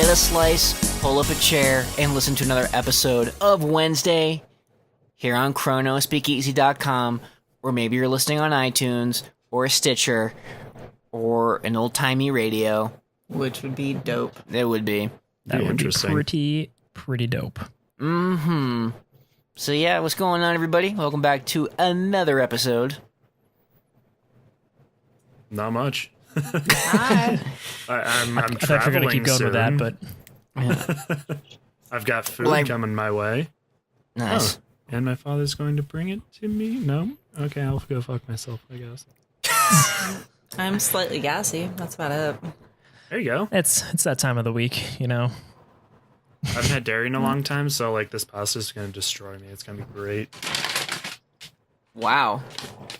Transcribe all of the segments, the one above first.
get a slice, pull up a chair, and listen to another episode of Wednesday here on ChronoSpeakeasy.com, or maybe you're listening on iTunes, or Stitcher, or an old-timey radio. Which would be dope. It would be. That would be pretty dope. Mm-hmm. So yeah, what's going on, everybody? Welcome back to another episode. Not much. Hi. I'm I thought you were going to keep going soon. with that, but... I've got food coming my way. Nice. Oh, and my father's going to bring it to me? No? Okay, I'll go fuck myself, I guess. I'm slightly gassy. That's about it. There you go. It's that time of the week, you know? I haven't had dairy in a long time, so like this pasta's going to destroy me. It's going to be great. Wow.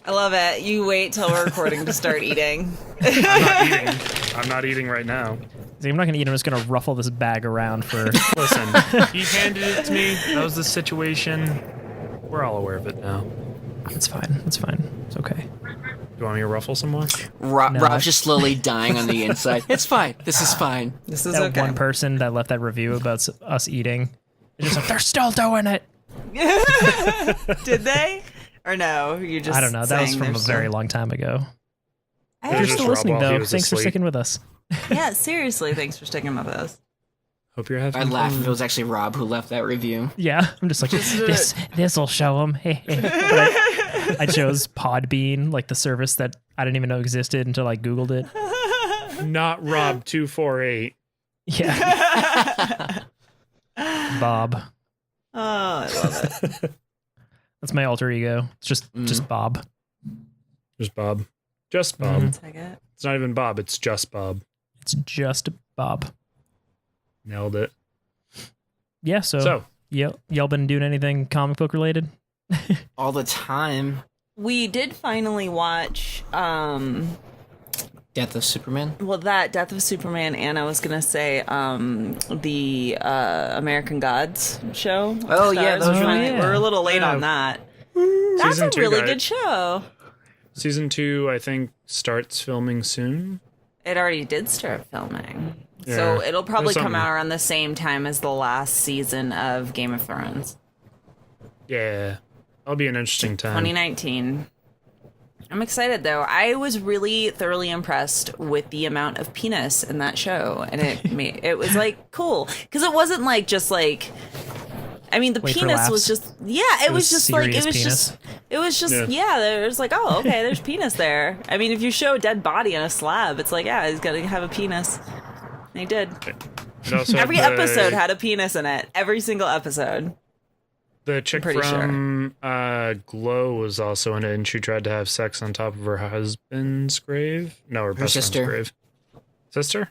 I love it. You wait till we're recording to start eating. I'm not eating right now. See, I'm not going to eat. I'm just going to ruffle this bag around for... Listen, he handed it to me. That was the situation. We're all aware of it now. It's fine. It's fine. It's okay. You want me to ruffle some more? Rob's just slowly dying on the inside. It's fine. This is fine. This is That okay. one person that left that review about us eating, they're just like, they're still doing it. Did they? Or no? You just I don't know. That was from a very long time ago. If you're just still Rob listening, while he though, was thanks for asleep. sticking with us. Yeah, seriously. Thanks for sticking with us. Hope you're having I'd laugh if fun. it was actually Rob who left that review. Yeah, I'm just like, this'll show them. Hey. I chose Podbean, like the service that I didn't even know existed until I Googled it. Not Rob248. Yeah. Bob. Oh, I love it. That's my alter ego. It's just Bob. Just Bob. Just Bob. Mhm. Take it. It's not even Bob. It's just Bob. It's just Bob. Nailed it. Yeah, so y'all been doing anything comic book related? All the time. We did finally watch Death of Superman. well, that Death of Superman, and I was gonna say the American Gods show. Oh, yeah, Stars. those were- We're a little late Yeah. on that. That's Season a 2 really got- good show. Season 2, I think, starts filming soon. It already did start filming. Yeah. So it'll probably There's come something. out around the same time as the last season of Game of Thrones. Yeah. That'll be an interesting time. 2019. I'm excited though. I was really thoroughly impressed with the amount of penis in that show, and it was like cool because it wasn't like just like. I mean, the Wait for penis was laughs. just it was just like serious penis. there's like, oh, okay, there's penis there. I mean, if you show a dead body on a slab, it's like, yeah, he's gonna have a penis. And he did. It also Every had episode had a penis in it. Every single episode. The chick pretty from Glow was also in it, and she tried to have sex on top of her husband's grave. No, her best sister. friend's grave. Sister?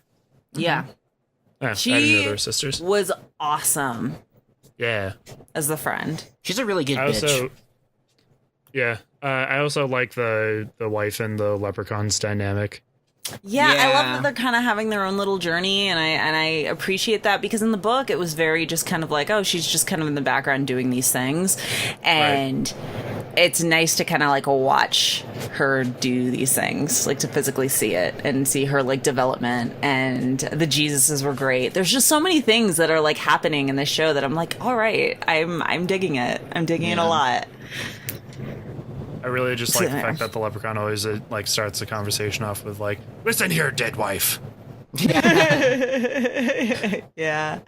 Yeah. Yeah, I She didn't know they were sisters. was awesome Yeah. as the friend. She's a really good I bitch. also, yeah. I also like the wife and the leprechaun's dynamic. Yeah, I love Yeah. that they're kind of having their own little journey, and I appreciate that because in the book it was very just kind of like, oh, she's just kind of in the background doing these things, and it's nice to kind of like watch her do these things, like to physically see it and see her like development. And the Jesuses were great. There's just so many things that are like happening in this show that I'm like, all right, I'm digging it. I'm digging it a lot. I really just like the fact that the leprechaun always like starts the conversation off with like, "Listen here, dead wife." Yeah.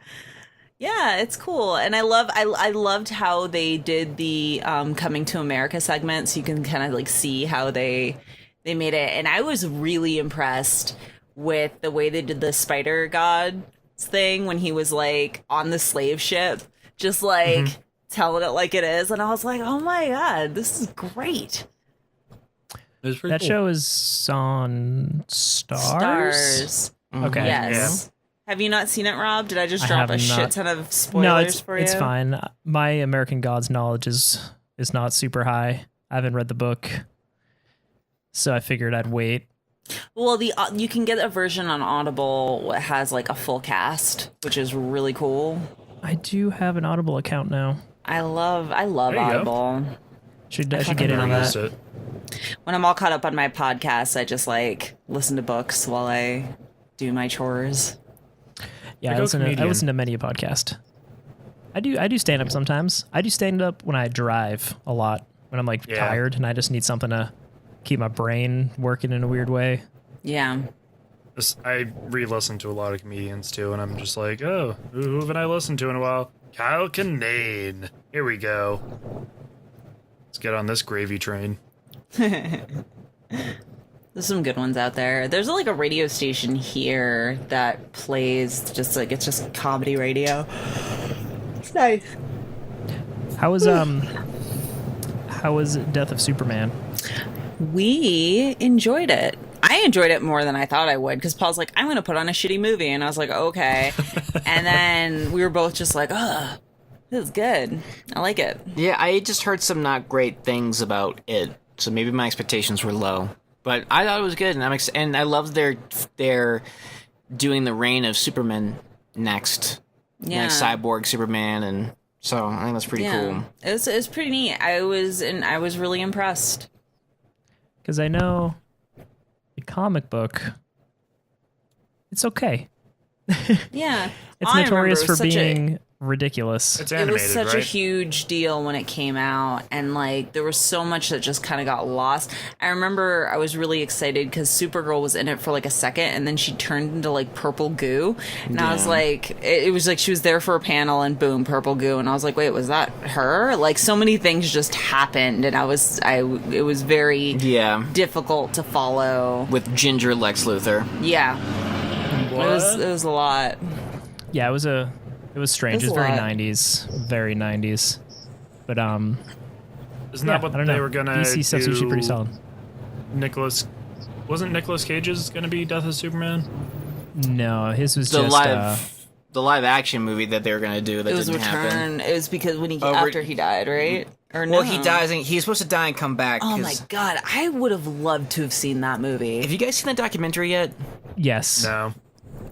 Yeah, it's cool. And I loved how they did the Coming to America segment, so you can kind of like see how they made it. And I was really impressed with the way they did the spider god thing when he was like on the slave ship, just like telling it like it is. And I was like, oh my god, this is great. It was pretty That cool. show is on Stars? Okay. Yes. Have you not seen it, Rob? Did I just I drop a have shit not. ton of spoilers No, it's for you? fine. My American Gods knowledge is not super high. I haven't read the book, so I figured I'd wait. Well, you can get a version on Audible that has like a full cast, which is really cool. I do have an Audible account now. I love There you go. Audible. I should fucking get in on love Used that. it. When I'm all caught up on my podcasts, I just like listen to books while I do my chores. Yeah, Like I a listen comedian. to many a podcast. I do stand up sometimes. I do stand up when I drive a lot, when I'm like Yeah. tired and I just need something to keep my brain working in a weird way. Yeah. I re-listen to a lot of comedians too, and I'm just like, oh, who haven't I listened to in a while? Kyle Kinane. Here we go. Let's get on this gravy train. There's some good ones out there. There's like a radio station here that plays just like it's just comedy radio. It's nice. How was Death of Superman? We enjoyed it. I enjoyed it more than I thought I would because Paul's like, I'm going to put on a shitty movie. And I was like, okay. And then we were both just like, ugh, this is good. I like it. Yeah, I just heard some not great things about it, so maybe my expectations were low. But I thought it was good, and and I love they're doing the reign of Superman next, Yeah. like Cyborg Superman, and so I think that's pretty cool. It was pretty neat. I was really impressed. Because I know the comic book, it's okay. Yeah. It's I notorious remember for being ridiculous. It's it animated, was such a right? huge deal when it came out, and like there was so much that just kind of got lost. I remember I was really excited because Supergirl was in it for like a second, and then she turned into like purple goo, and I was Yeah. like, it was like she was there for a panel, and boom, purple goo, and I was like, wait, was that her? Like so many things just happened, and it was very Yeah, difficult to follow. with Ginger Lex Luthor. Yeah, What? it was a lot. Yeah, it was strange. It It was was a very lot. 90s, very 90s. But Isn't yeah, that what I don't they know. were gonna DC stuff's usually pretty solid. Wasn't Nicolas Cage's gonna be Death of Superman? No, his was The just live action movie that they were gonna do that It was didn't happen. Return. It was because when Oh, after he died, right? Or no? Well, he dies, and he's supposed to die and come back. Oh 'cause- my god, I would have loved to have seen that movie. Have you guys seen that documentary yet? yes. No.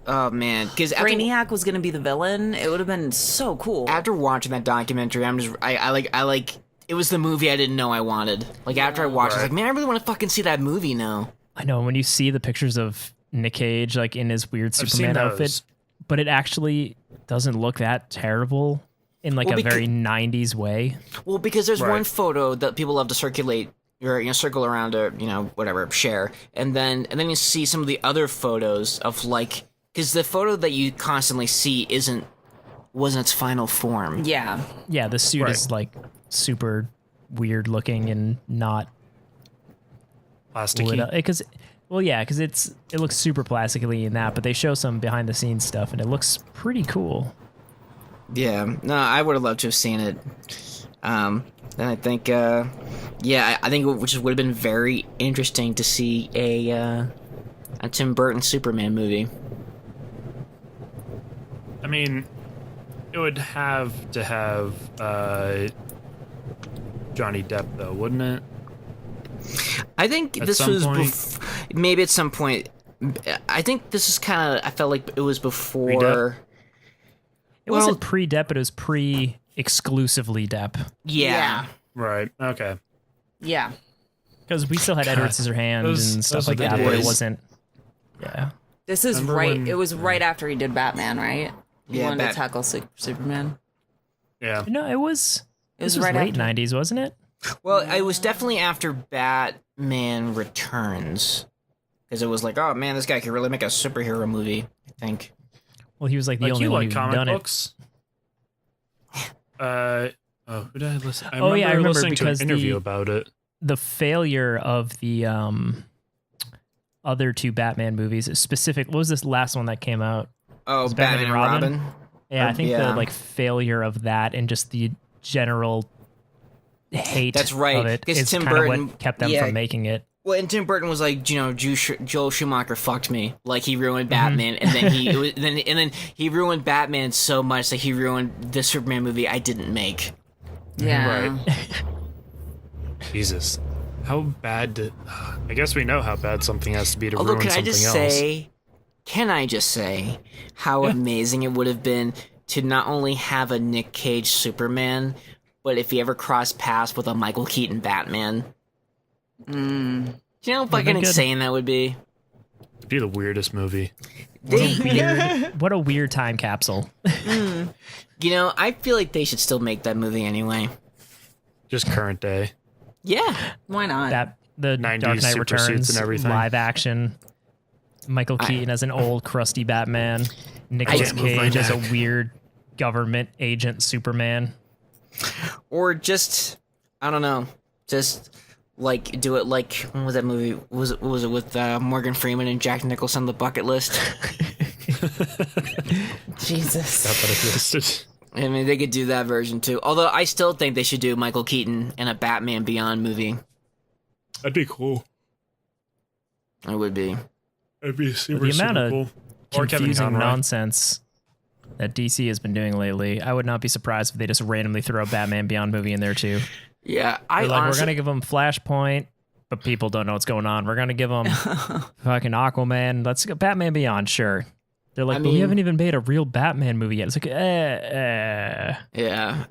Oh man, because Brainiac was going to be the villain. It would have been so cool. after watching that documentary, I like it was the movie I didn't know I wanted. Like after I watched, I was like, man, I really want to fucking see that movie now. I know when you see the pictures of Nick Cage like in his weird I've Superman seen outfit, those. but it actually doesn't look that terrible in like Well, a very 90s way. Well, because there's Right. one photo that people love to circulate or circle around or whatever share, and then you see some of the other photos of like because the photo that you constantly see wasn't its final form. Yeah. Yeah, the suit Right. is like super weird looking and not lit up. Plasticky. Because it looks super plastically in that, but they show some behind the scenes stuff and it looks pretty cool. Yeah, no, I would have loved to have seen it. And I think, I think it would have been very interesting to see a Tim Burton Superman movie. I mean, it would have to have Johnny Depp, though, wouldn't it? I think At this some was point- maybe at some point. I think this is kind of. I felt like it was before. Pre-Depp? It wasn't pre-Depp, but it was pre-exclusively Depp. Yeah. Right. Okay. Yeah. Because we still had Edward Scissorhands Those- and stuff those are like the that, but it days. wasn't. Yeah. This is Remember right. when- It was right after he did Batman, right? He Yeah, wanted Bat- to tackle Superman. Yeah. No, it was. It was This was right late after. 90s, wasn't it? Well, it was definitely after Batman Returns, because it was like, oh man, this guy could really make a superhero movie. I think. Well, he was like the Like, only you one like who comic done books? Who did I listen? I Oh, yeah, I remember listening to an because interview about it. it. The failure of the other two Batman movies, specific. What was this last one that came out? Oh, Was Batman and Robin. Yeah, I think yeah. the like failure of that and just the general hate. That's right, Of it 'cause is Tim kind of Burton- what kept them yeah. from making it. Well, and Tim Burton was like, Joel Schumacher fucked me. Like he ruined Batman, and then then he ruined Batman so much that he ruined the Superman movie I didn't make. Yeah. Right. Jesus. How bad did... I guess we know how bad something has to be to Although, ruin can I something just else. say how amazing it would have been to not only have a Nick Cage Superman, but if he ever crossed paths with a Michael Keaton Batman. Do you know how fucking been good. insane that would be? It'd be the weirdest movie. What a weird time capsule. You know, I feel like they should still make that movie anyway. Just current day. Yeah. Why not? That the 90s Dark Knight super suits Returns and everything. live action. Michael Keaton as an old crusty Batman. Nicolas can't move my Cage as a neck. weird government agent Superman. Or just, I don't know, just like do it like, what was that movie? Was it with Morgan Freeman and Jack Nicholson, The Bucket List? Jesus. That existed. I mean, they could do that version too. Although I still think they should do Michael Keaton in a Batman Beyond movie. That'd be cool. It would be. It'd be super, The amount super of cool. Or Kevin confusing Conroy. nonsense that DC has been doing lately, I would not be surprised if they just randomly throw a Batman Beyond movie in there too. Yeah, They're like, honestly, we're gonna give them Flashpoint, but people don't know what's going on. We're gonna give them fucking Aquaman. Let's go Batman Beyond, sure. They're like, I but we mean- haven't even made a real Batman movie yet. It's like, yeah.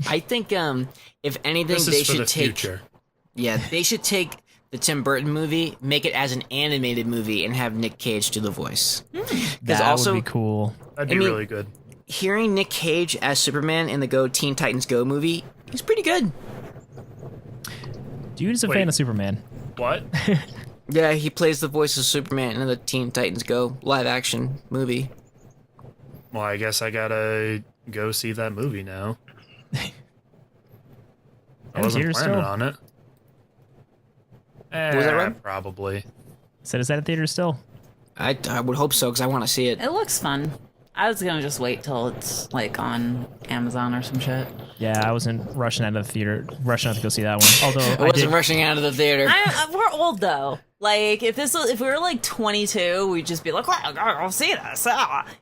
I think if anything, This they is for should the take. future. Yeah, they should take the Tim Burton movie, make it as an animated movie, and have Nick Cage do the voice. that also- would be cool. That'd be I mean- really good. Hearing Nick Cage as Superman in the Go Teen Titans Go movie is pretty good. Dude is a Wait. fan of Superman. What? Yeah, he plays the voice of Superman in the Teen Titans Go live action movie. Well, I guess I gotta go see that movie now. I In wasn't theaters planning still? on it. Was that right? Probably. Said, is that in theater still? I would hope so because I want to see it. It looks fun. I was gonna just wait till it's like on Amazon or some shit. Yeah, I wasn't rushing out of the theater, rushing out to go see that one. Although I I wasn't did. rushing out of the theater. We're old though. Like if we were like 22, we'd just be like, well, I'll see this,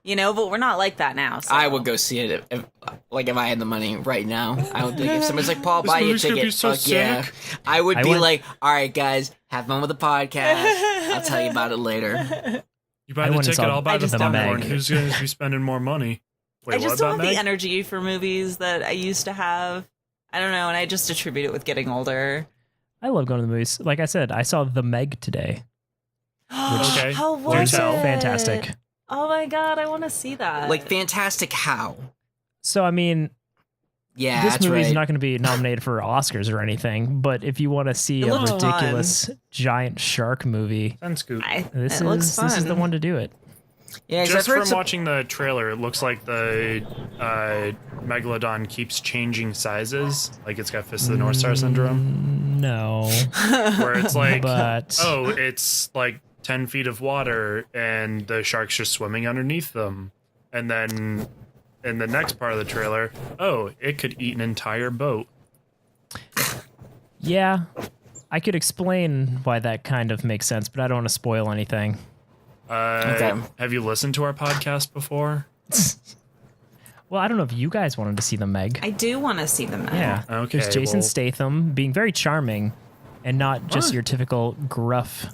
you know. But we're not like that now. So. I would go see it if I had the money right now. I would think if somebody's like, Paul, This buy you a movie's gonna ticket. be so Fuck yeah. sick. I would I be went- like, all right, guys, have fun with the podcast. I'll tell you about it later. You buy I the went and ticket, saw I'll buy I the just don't popcorn. Meg. Who's going to be spending more money? Wait, I just what don't about have the Meg? energy for movies that I used to have. I don't know, and I just attribute it with getting older. I love going to the movies. Like I said, I saw The Meg today. Okay. How Do was tell. it? Fantastic. Oh my god, I want to see that. Like, fantastic how? So I mean, Yeah, this that's movie's right. not going to be nominated for Oscars or anything. But if you want to see It a looks ridiculous giant shark movie, Sun Scoop. this it looks is this is the fun. one to do it. Yeah, 'cause Just I've heard from some- watching the trailer, it looks like the Megalodon keeps changing sizes. Like it's got Fist of the North Star syndrome, No, where it's like, but oh, it's like 10 feet of water and the shark's just swimming underneath them. And then in the next part of the trailer, oh, it could eat an entire boat. yeah, I could explain why that kind of makes sense, but I don't want to spoil anything. Okay. Have you listened to our podcast before? Well, I don't know if you guys wanted to see the Meg. I do want to see them. Now. Yeah. Okay, There's Jason well- Statham being very charming and not just What? your typical gruff.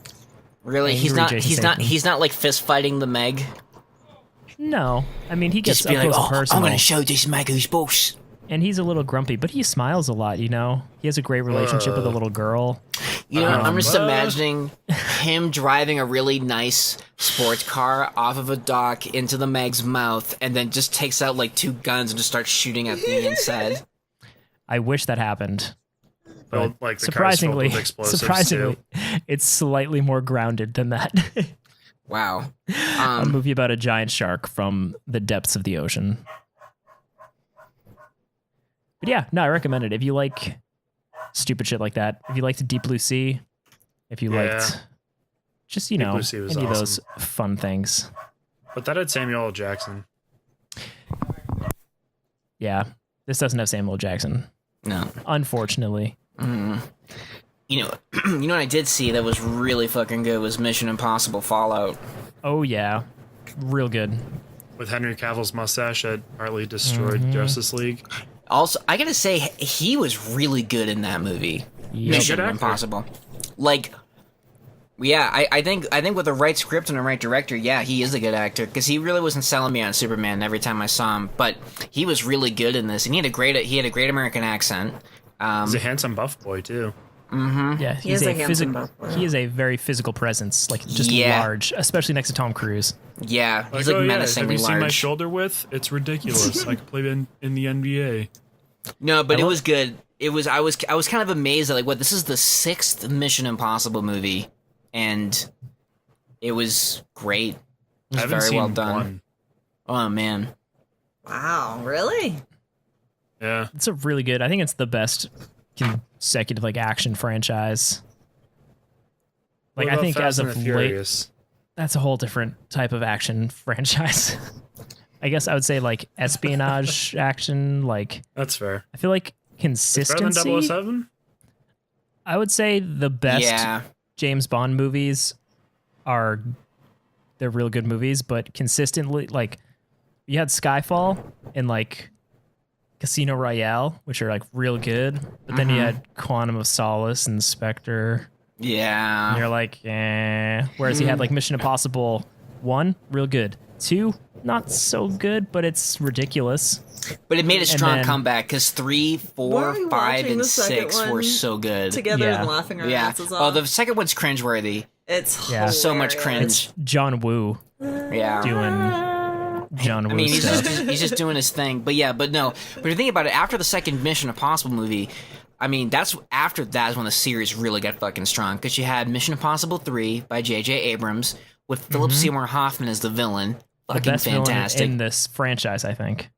Really, he's Angry not. Jason He's not. Statham. He's not like fist fighting the Meg. No. I mean, he gets Just up be like, close and oh, I'm personal. going to show this Meg who's boss. And he's a little grumpy, but he smiles a lot, you know? He has a great relationship with a little girl. You know, I'm just what? imagining him driving a really nice sports car off of a dock into the Meg's mouth, and then just takes out like two guns and just starts shooting at the inside. I wish that happened. But Well, like the car's filled surprisingly, with explosives, surprisingly, it's slightly more grounded than that. Wow. A movie about a giant shark from the depths of the ocean. But yeah, no, I recommend it. If you like stupid shit like that, if you liked Deep Blue Sea, if you Yeah. liked just, you Deep know, Blue Sea was any of those awesome. fun things. But that had Samuel L. Jackson. Yeah, this doesn't have Samuel L. Jackson, No. unfortunately. You know, you know what I did see that was really fucking good was Mission Impossible Fallout. Oh yeah, real good. With Henry Cavill's mustache that partly destroyed Justice League. Also, I gotta say, he was really good in that movie. Yep. Mission Good actor. Impossible. Like, yeah, I think with the right script and the right director, yeah, he is a good actor because he really wasn't selling me on Superman every time I saw him, but he was really good in this, and he had a great American accent. He's a handsome buff boy too. Yeah, He is a handsome buff boy. he is a very physical presence, like just Yeah. large, especially next to Tom Cruise. Yeah, he's like oh, yeah, have menacingly you seen my large. shoulder width? It's ridiculous. I could play in the NBA. No, but it was good. It was I was kind of amazed at like this is the 6th Mission Impossible movie, and it was great. It was I haven't very seen well done. one. Oh man. Wow, really? Yeah. It's a really good. I think it's the best consecutive like action franchise. Like What I about think Fast as and of the late, Furious? that's a whole different type of action franchise. I guess I would say like espionage action. Like That's fair. I feel like Better consistency. than 007? I would say the best Yeah. James Bond movies they're real good movies, but consistently like you had Skyfall and like Casino Royale, which are like real good, but then you had Quantum of Solace and Spectre. Yeah. And you're like, eh. Whereas you had like Mission Impossible 1, real good. 2, not so good, but it's ridiculous. But it made a strong then- comeback because 3, Were 4, we 5, watching and the second 6 were one so good. Together Yeah. and laughing our Yeah. asses Oh, off. the second one's cringeworthy. It's Yeah. So much hilarious. cringe. John Woo Yeah. doing John Woo I mean, stuff. he's just doing his thing. But yeah, but no. But if you think about it, after the second Mission Impossible movie, I mean, that's after that is when the series really got fucking strong. Because you had Mission Impossible 3 by J.J. Abrams with Philip Seymour Hoffman as the villain. The Fucking best fantastic. villain in this franchise, I think.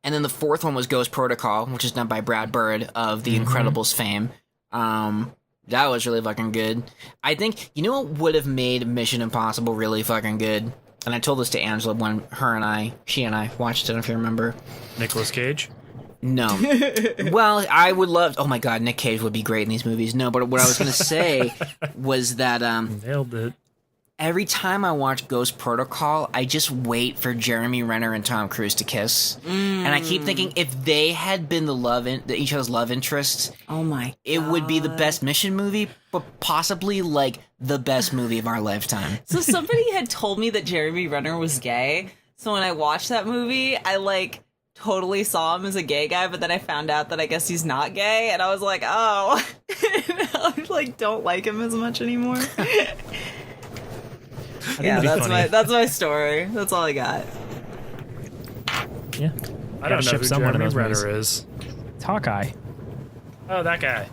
And then the fourth one was Ghost Protocol, which is done by Brad Bird of The Incredibles fame. That was really fucking good. I think, you know what would have made Mission Impossible really fucking good? And I told this to Angela when she and I watched it, if you remember. Nicolas Cage? No. Well, I would love, oh my god, Nick Cage would be great in these movies. No, but what I was going to say was that Nailed it. every time I watch Ghost Protocol, I just wait for Jeremy Renner and Tom Cruise to kiss. And I keep thinking if they had been each other's love interests, Oh my god. it would be the best Mission movie, but possibly like the best movie of our lifetime. So somebody had told me that Jeremy Renner was gay. So when I watched that movie, I like totally saw him as a gay guy, but then I found out that I guess he's not gay, and I was like, oh, I like don't like him as much anymore. Yeah, it'd be funny. that's my story. That's all I got. Yeah. I don't know ship who someone in Jeremy those movies. Renner is. It's Hawkeye. Oh, that guy.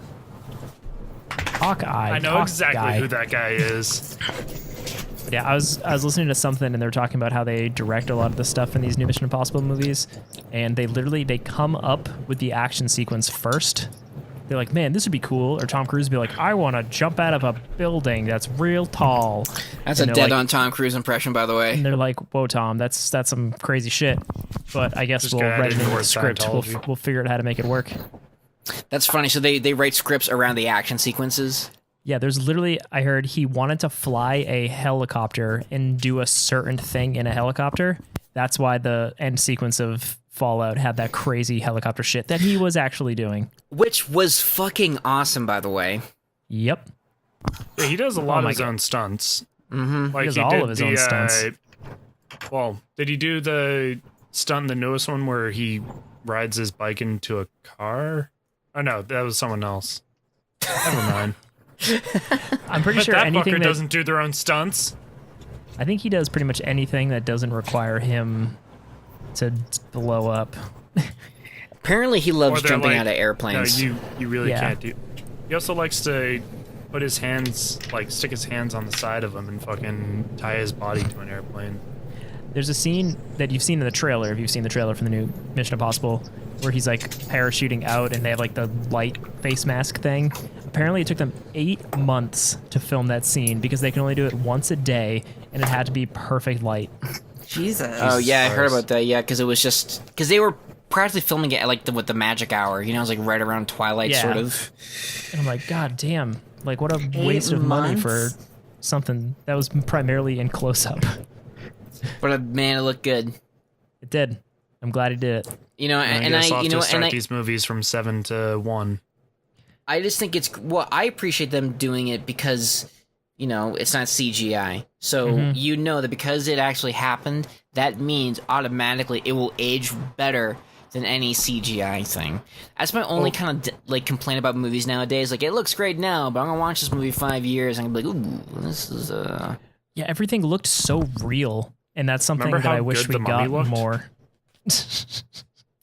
Hawkeye. I know Hawk exactly guy. who that guy is. Yeah, I was listening to something and they were talking about how they direct a lot of the stuff in these new Mission Impossible movies, and they come up with the action sequence first. They're like, man, this would be cool. Or Tom Cruise would be like, I want to jump out of a building that's real tall. That's And a they're dead like- on Tom Cruise impression, by the way. And they're like, whoa, Tom, that's some crazy shit. But I guess This we'll guy write it didn't into the work script. Scientology. We'll figure out how to make it work. That's funny. So they write scripts around the action sequences. Yeah, there's literally, I heard he wanted to fly a helicopter and do a certain thing in a helicopter. That's why the end sequence of Fallout had that crazy helicopter shit that he was actually doing. Which was fucking awesome, by the way. Yep. Yeah, he does a lot of my his God. own stunts. Mm-hmm. Like He does all of his own stunts. Well, did he do the stunt, the newest one, where he rides his bike into a car? Oh no, that was someone else. Never mind. I'm pretty But sure that anything fucker that, doesn't do their own stunts. I think he does pretty much anything that doesn't require him to blow up. Apparently, he loves Or they're jumping like, out of airplanes. No, you really Yeah. can't do. He also likes to put his hands, like stick his hands on the side of him and fucking tie his body to an airplane. There's a scene that you've seen in the trailer, if you've seen the trailer for the new Mission Impossible, where he's like parachuting out and they have like the light face mask thing. Apparently it took them 8 months to film that scene because they can only do it once a day and it had to be perfect light. Jesus. Oh yeah, I heard Christ. about that. Yeah, because it was just because they were practically filming it at like with the magic hour. You know, it was like right around twilight, Yeah. sort of. And I'm like, God damn, like what a waste of money for months? something that was primarily in close up. But man, it looked good. It did. I'm glad he did it. You know, I and guess I'll I, have you to know, start and these movies from 7 to 1. I just think it's well, I appreciate them doing it because you know it's not CGI, so you know that because it actually happened, that means automatically it will age better than any CGI thing. That's my only kind of like complaint about movies nowadays. Like, it looks great now, but I'm gonna watch this movie 5 years and I'm gonna be like, ooh, this is Yeah, everything looked so real, and that's something Remember that how I wish good we The Mummy got looked? more.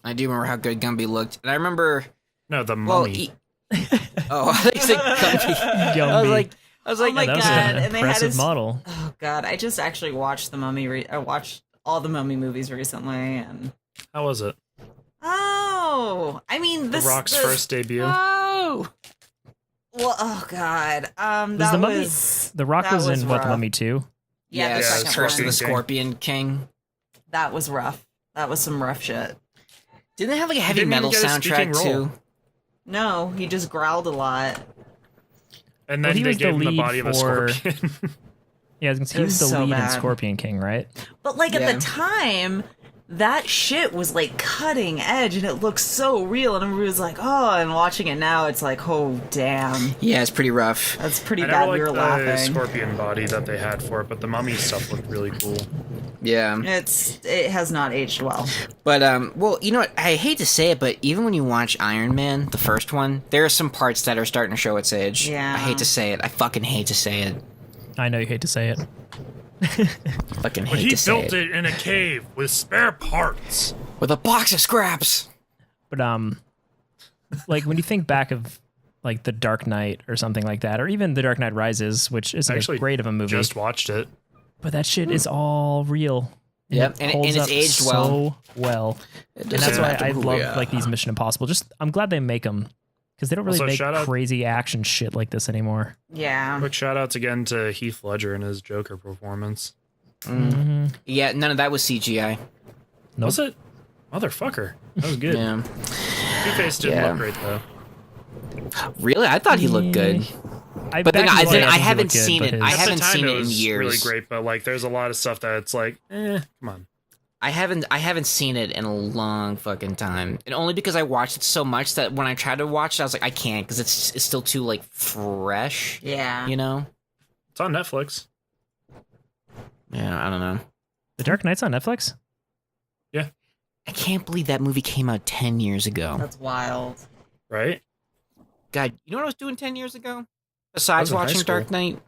I do remember how good Gumby looked, and I remember. No, the Well, mummy. oh, I think you said Gumby. Gumby. I was like, Oh my That was God, an and they had impressive his- model. Oh God, I just actually watched the Mummy. I watched all the Mummy movies recently, and How was it? I mean, The this Rock's this- first debut. oh, Well, oh God, Was that the Mummy? was The Rock that was in what, rough. Mummy 2? Yeah, the Yeah, second Curse of one. the King. Scorpion King. That was rough. That was some rough shit. Didn't it have like a heavy didn't even metal get a speaking soundtrack role. too? No, he just growled a lot. And Well, then he they was the gave him the lead body of a for- scorpion. Yeah, I was gonna say, It he was was the so lead in bad. Scorpion King, right? But like Yeah. at the time, that shit was like cutting edge, and it looked so real. And everybody was like, "Oh!" And watching it now, it's like, "Oh, damn, Yeah, it's pretty rough. that's pretty I bad." never We were liked the laughing. scorpion body that they had for it, but the mummy stuff looked really cool. Yeah, It has not aged well. but well, you know what? I hate to say it, but even when you watch Iron Man, the first one, there are some parts that are starting to show its age. Yeah. I hate to say it. I fucking hate to say it. I know you hate to say it. Fucking But hate he to say built it in a cave with spare parts. with a box of scraps. But like when you think back of like The Dark Knight or something like that, or even The Dark Knight Rises, which isn't Actually, as great of a movie, Just watched it. but that shit is all real. Yep, It and holds it's up aged well. so well. And that's doesn't why matter I who love we are. like these Mission Impossible. Just I'm glad they make them because they don't really Also, make shout out- crazy action shit like this anymore. Yeah. Quick shout outs again to Heath Ledger and his Joker performance. Mm-hmm. Yeah, none of that was CGI. Nope. Was it? Motherfucker. That was good. Yeah, Two-Face didn't Yeah. look great, though. really, I thought he looked good. I But then back in the day, I think he haven't looked good, seen but it. I his- At the haven't time, seen it in was years. really great, but like, there's a lot of stuff that it's like, come on. I haven't seen it in a long fucking time, and only because I watched it so much that when I tried to watch it, I was like, I can't because it's still too like fresh, Yeah. you know? It's on Netflix. Yeah, I don't know. The Dark Knight's on Netflix. I can't believe that movie came out 10 years ago. That's wild. Right? God, you know what I was doing 10 years ago? Besides in high watching school. Dark Knight?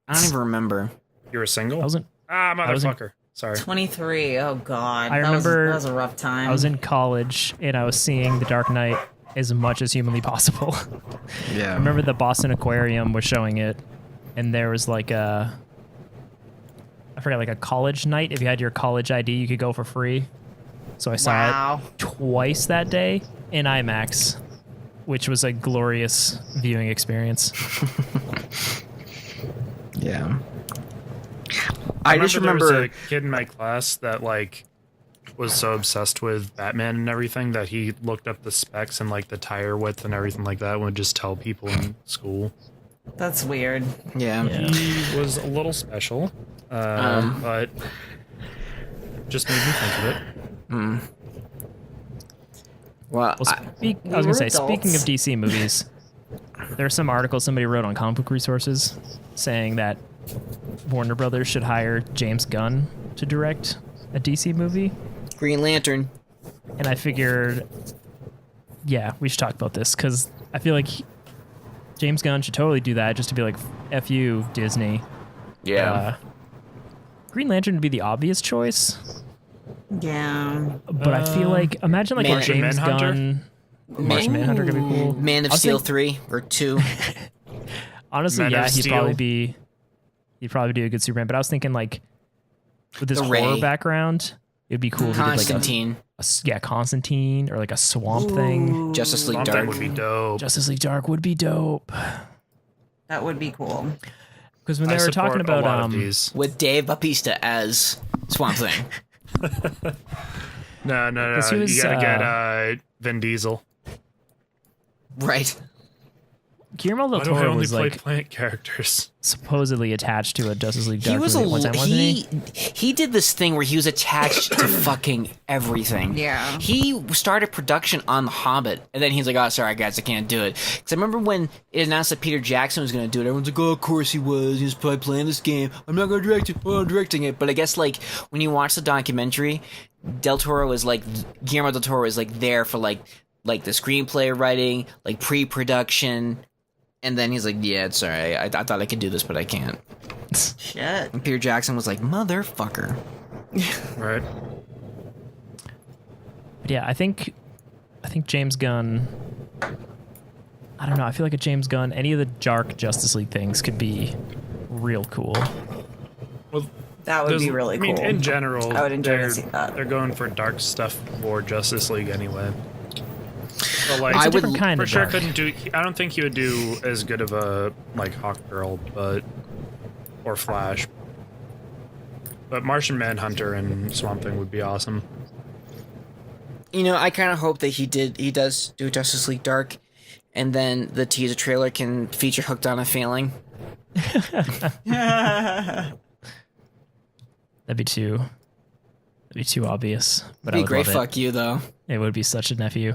I don't even remember. You were single? I wasn't. Ah, was in- motherfucker. Sorry. 23. Oh God. I That was- remember that was a rough time. I was in college and I was seeing The Dark Knight as much as humanly possible. Yeah. I remember the Boston Aquarium was showing it, and there was like I forgot, like a college night. If you had your college ID, you could go for free. So I saw Wow. it twice that day in IMAX, which was a glorious viewing experience. Yeah. I just There remember. was a kid in my class that like was so obsessed with Batman and everything that he looked up the specs and like the tire width and everything like that and would just tell people in school. That's weird. Yeah. Yeah. He was a little special, but just made me think of it. Well, Well, I was gonna were say, speaking of adults. DC movies, there are some articles somebody wrote on Comic Book Resources saying that Warner Brothers should hire James Gunn to direct a DC movie, Green Lantern. and I figured, yeah, we should talk about this because I feel like James Gunn should totally do that just to be like, "F you, Disney." Green Lantern would be the obvious choice, Yeah. but I feel like imagine like a Martian James Manhunter? Gunn. Martian Manhunter could be cool. Man of I was Steel think- 3 or 2. Honestly, Men yeah, of he'd Steel. probably do a good Superman. But I was thinking like with his The horror Ray. background, it'd be cool if he did like Constantine. Constantine or like a swamp thing. Justice League Swamp Thing Dark. would be dope. Justice League Dark would be dope. That would be cool. Because when I they were talking support about a lot of these. With Dave Bautista as Swamp Thing. No, 'Cause he was, you gotta get Vin Diesel. Right. Guillermo del Why do I Toro only was play like plant characters? supposedly attached to a Justice League Dark He was movie at one time, wasn't he? he did this thing where he was attached to fucking everything. Yeah. He started production on The Hobbit, and then he's like, "Oh, sorry guys, I can't do it." Because I remember when it announced that Peter Jackson was going to do it, everyone's like, "Oh, of course he was. He's probably playing this game. I'm not going to direct it. Oh, I'm directing it." But I guess like when you watch the documentary, Guillermo del Toro is like there for like the screenplay writing, like pre-production, and then he's like, yeah, it's alright. I thought I could do this, but I can't. Shit. And Peter Jackson was like, motherfucker. Right. But yeah, I think James Gunn. I don't know. I feel like a James Gunn, any of the dark Justice League things could be real cool. Well, That would be really cool. I mean, in general, I would enjoy to see that. They're going for dark stuff for Justice League anyway. But like, I would different kind for of sure dark. couldn't do. I don't think he would do as good of a like Hawkgirl, or Flash. But Martian Manhunter and Swamp Thing would be awesome. You know, I kind of hope that he does do Justice League Dark, and then the teaser trailer can feature Hooked on a Feeling. That'd be too obvious. But I Be would great. love it. Fuck you, though. It would be such an FU.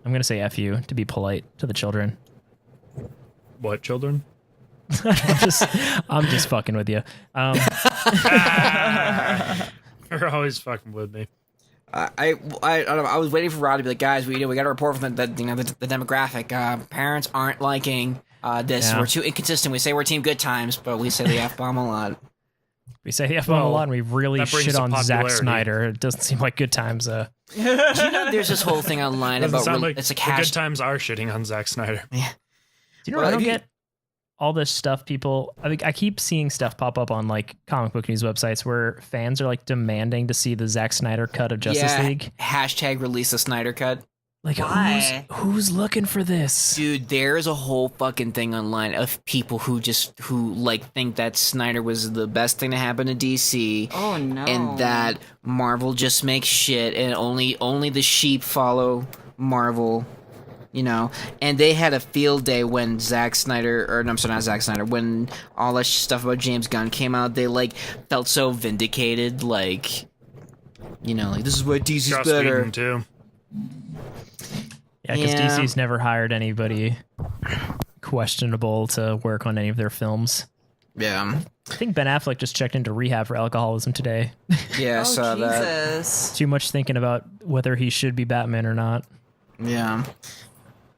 I'm gonna say FU to be polite to the children. What, children? I'm just fucking with you. You're always fucking with me. I don't know. I was waiting for Rod to be like, guys, we got a report from the demographic. Parents aren't liking this. Yeah. We're too inconsistent. We say we're Team Good Times, but we say the F bomb a lot. We say the F-bomb a lot, and we really that brings shit to on Zack popularity. Snyder. It doesn't seem like good times. Do you know there's this whole thing online Doesn't about sound like it's like the hash. good times are shitting on Zack Snyder. Do you know Well, what I don't if you- get? All this stuff people... I keep seeing stuff pop up on like comic book news websites where fans are like demanding to see the Zack Snyder cut of Justice League. Hashtag release the Snyder Cut. Like, Why? who's looking for this? Dude, there's a whole fucking thing online of people who like think that Snyder was the best thing to happen to DC. Oh no. And that Marvel just makes shit and only the sheep follow Marvel, you know. And they had a field day when when all that stuff about James Gunn came out. They like felt so vindicated, like, you know, like this is what DC's Joss better. Whedon too. Yeah, because Yeah. DC's never hired anybody questionable to work on any of their films. Yeah, I think Ben Affleck just checked into rehab for alcoholism today. yeah, I Oh saw that. Jesus. Too much thinking about whether he should be Batman or not. Yeah.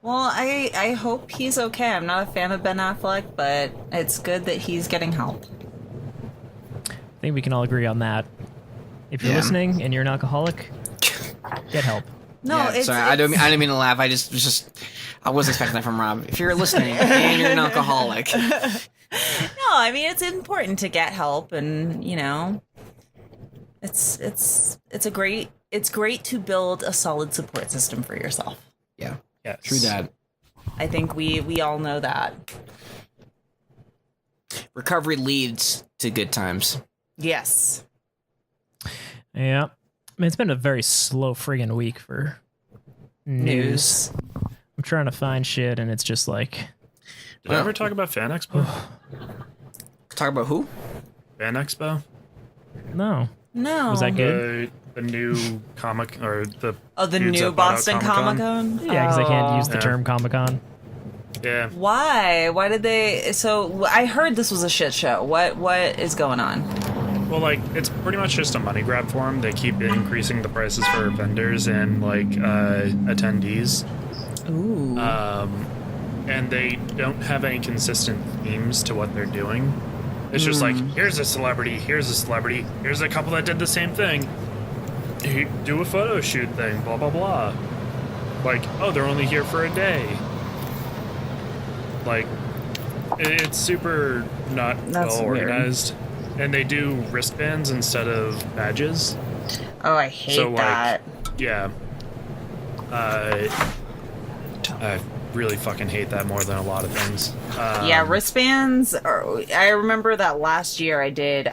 Well, I hope he's okay. I'm not a fan of Ben Affleck, but it's good that he's getting help. I think we can all agree on that. If you're Yeah. listening and you're an alcoholic, get help. No, Yeah, it's sorry, I didn't mean to laugh. I wasn't expecting that from Rob. If you're listening and you're an alcoholic, No, I mean it's important to get help, and you know, it's great to build a solid support system for yourself. yeah, Yes. true that. I think we all know that. Recovery leads to good times. Yes. Yeah. I mean, it's been a very slow friggin' week for news. I'm trying to find shit, and it's just like, Did I ever talk about Fan Expo? Talk about who? Fan Expo? no. No. Was that good? The new comic or the the dudes new that bought out Boston Comic-Con? Comic Con? Yeah, because I can't use the Yeah. term Comic-Con. Yeah. Why? Why did they? So I heard this was a shit show. What is going on? Well, like, it's pretty much just a money grab for them. They keep increasing the prices for vendors and, like, attendees. Ooh. And they don't have any consistent themes to what they're doing. It's just like, here's a celebrity, here's a couple that did the same thing. Do a photo shoot thing, blah, blah, blah. Like, oh, they're only here for a day. Like, it's super not That's well weird. organized. And they do wristbands instead of badges. Oh, I hate So, like, that. Yeah. I really fucking hate that more than a lot of things. Yeah, wristbands. I remember that last year I did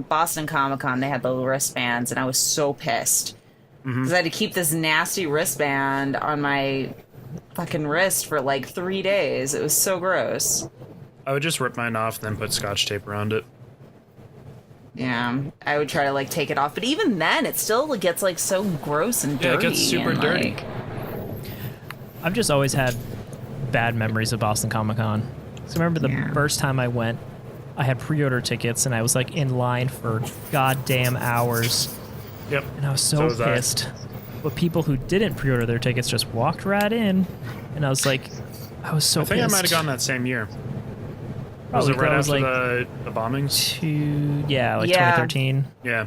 Boston Comic Con. They had the wristbands, and I was so pissed because I had to keep this nasty wristband on my fucking wrist for like 3 days. It was so gross. I would just rip mine off and then put scotch tape around it. Yeah, I would try to like take it off, but even then, it still gets like so gross and Yeah, it dirty. gets super and, dirty. like- I've just always had bad memories of Boston Comic Con. So I remember the Yeah. first time I went, I had pre-order tickets and I was like in line for goddamn hours. Yep. And I was so was I. pissed. But people who didn't pre-order their tickets just walked right in, and I was like, I was so I think pissed. I might have gone that same year. Was Probably it right that was after like the bombings? yeah, like Yeah. 2013 Yeah.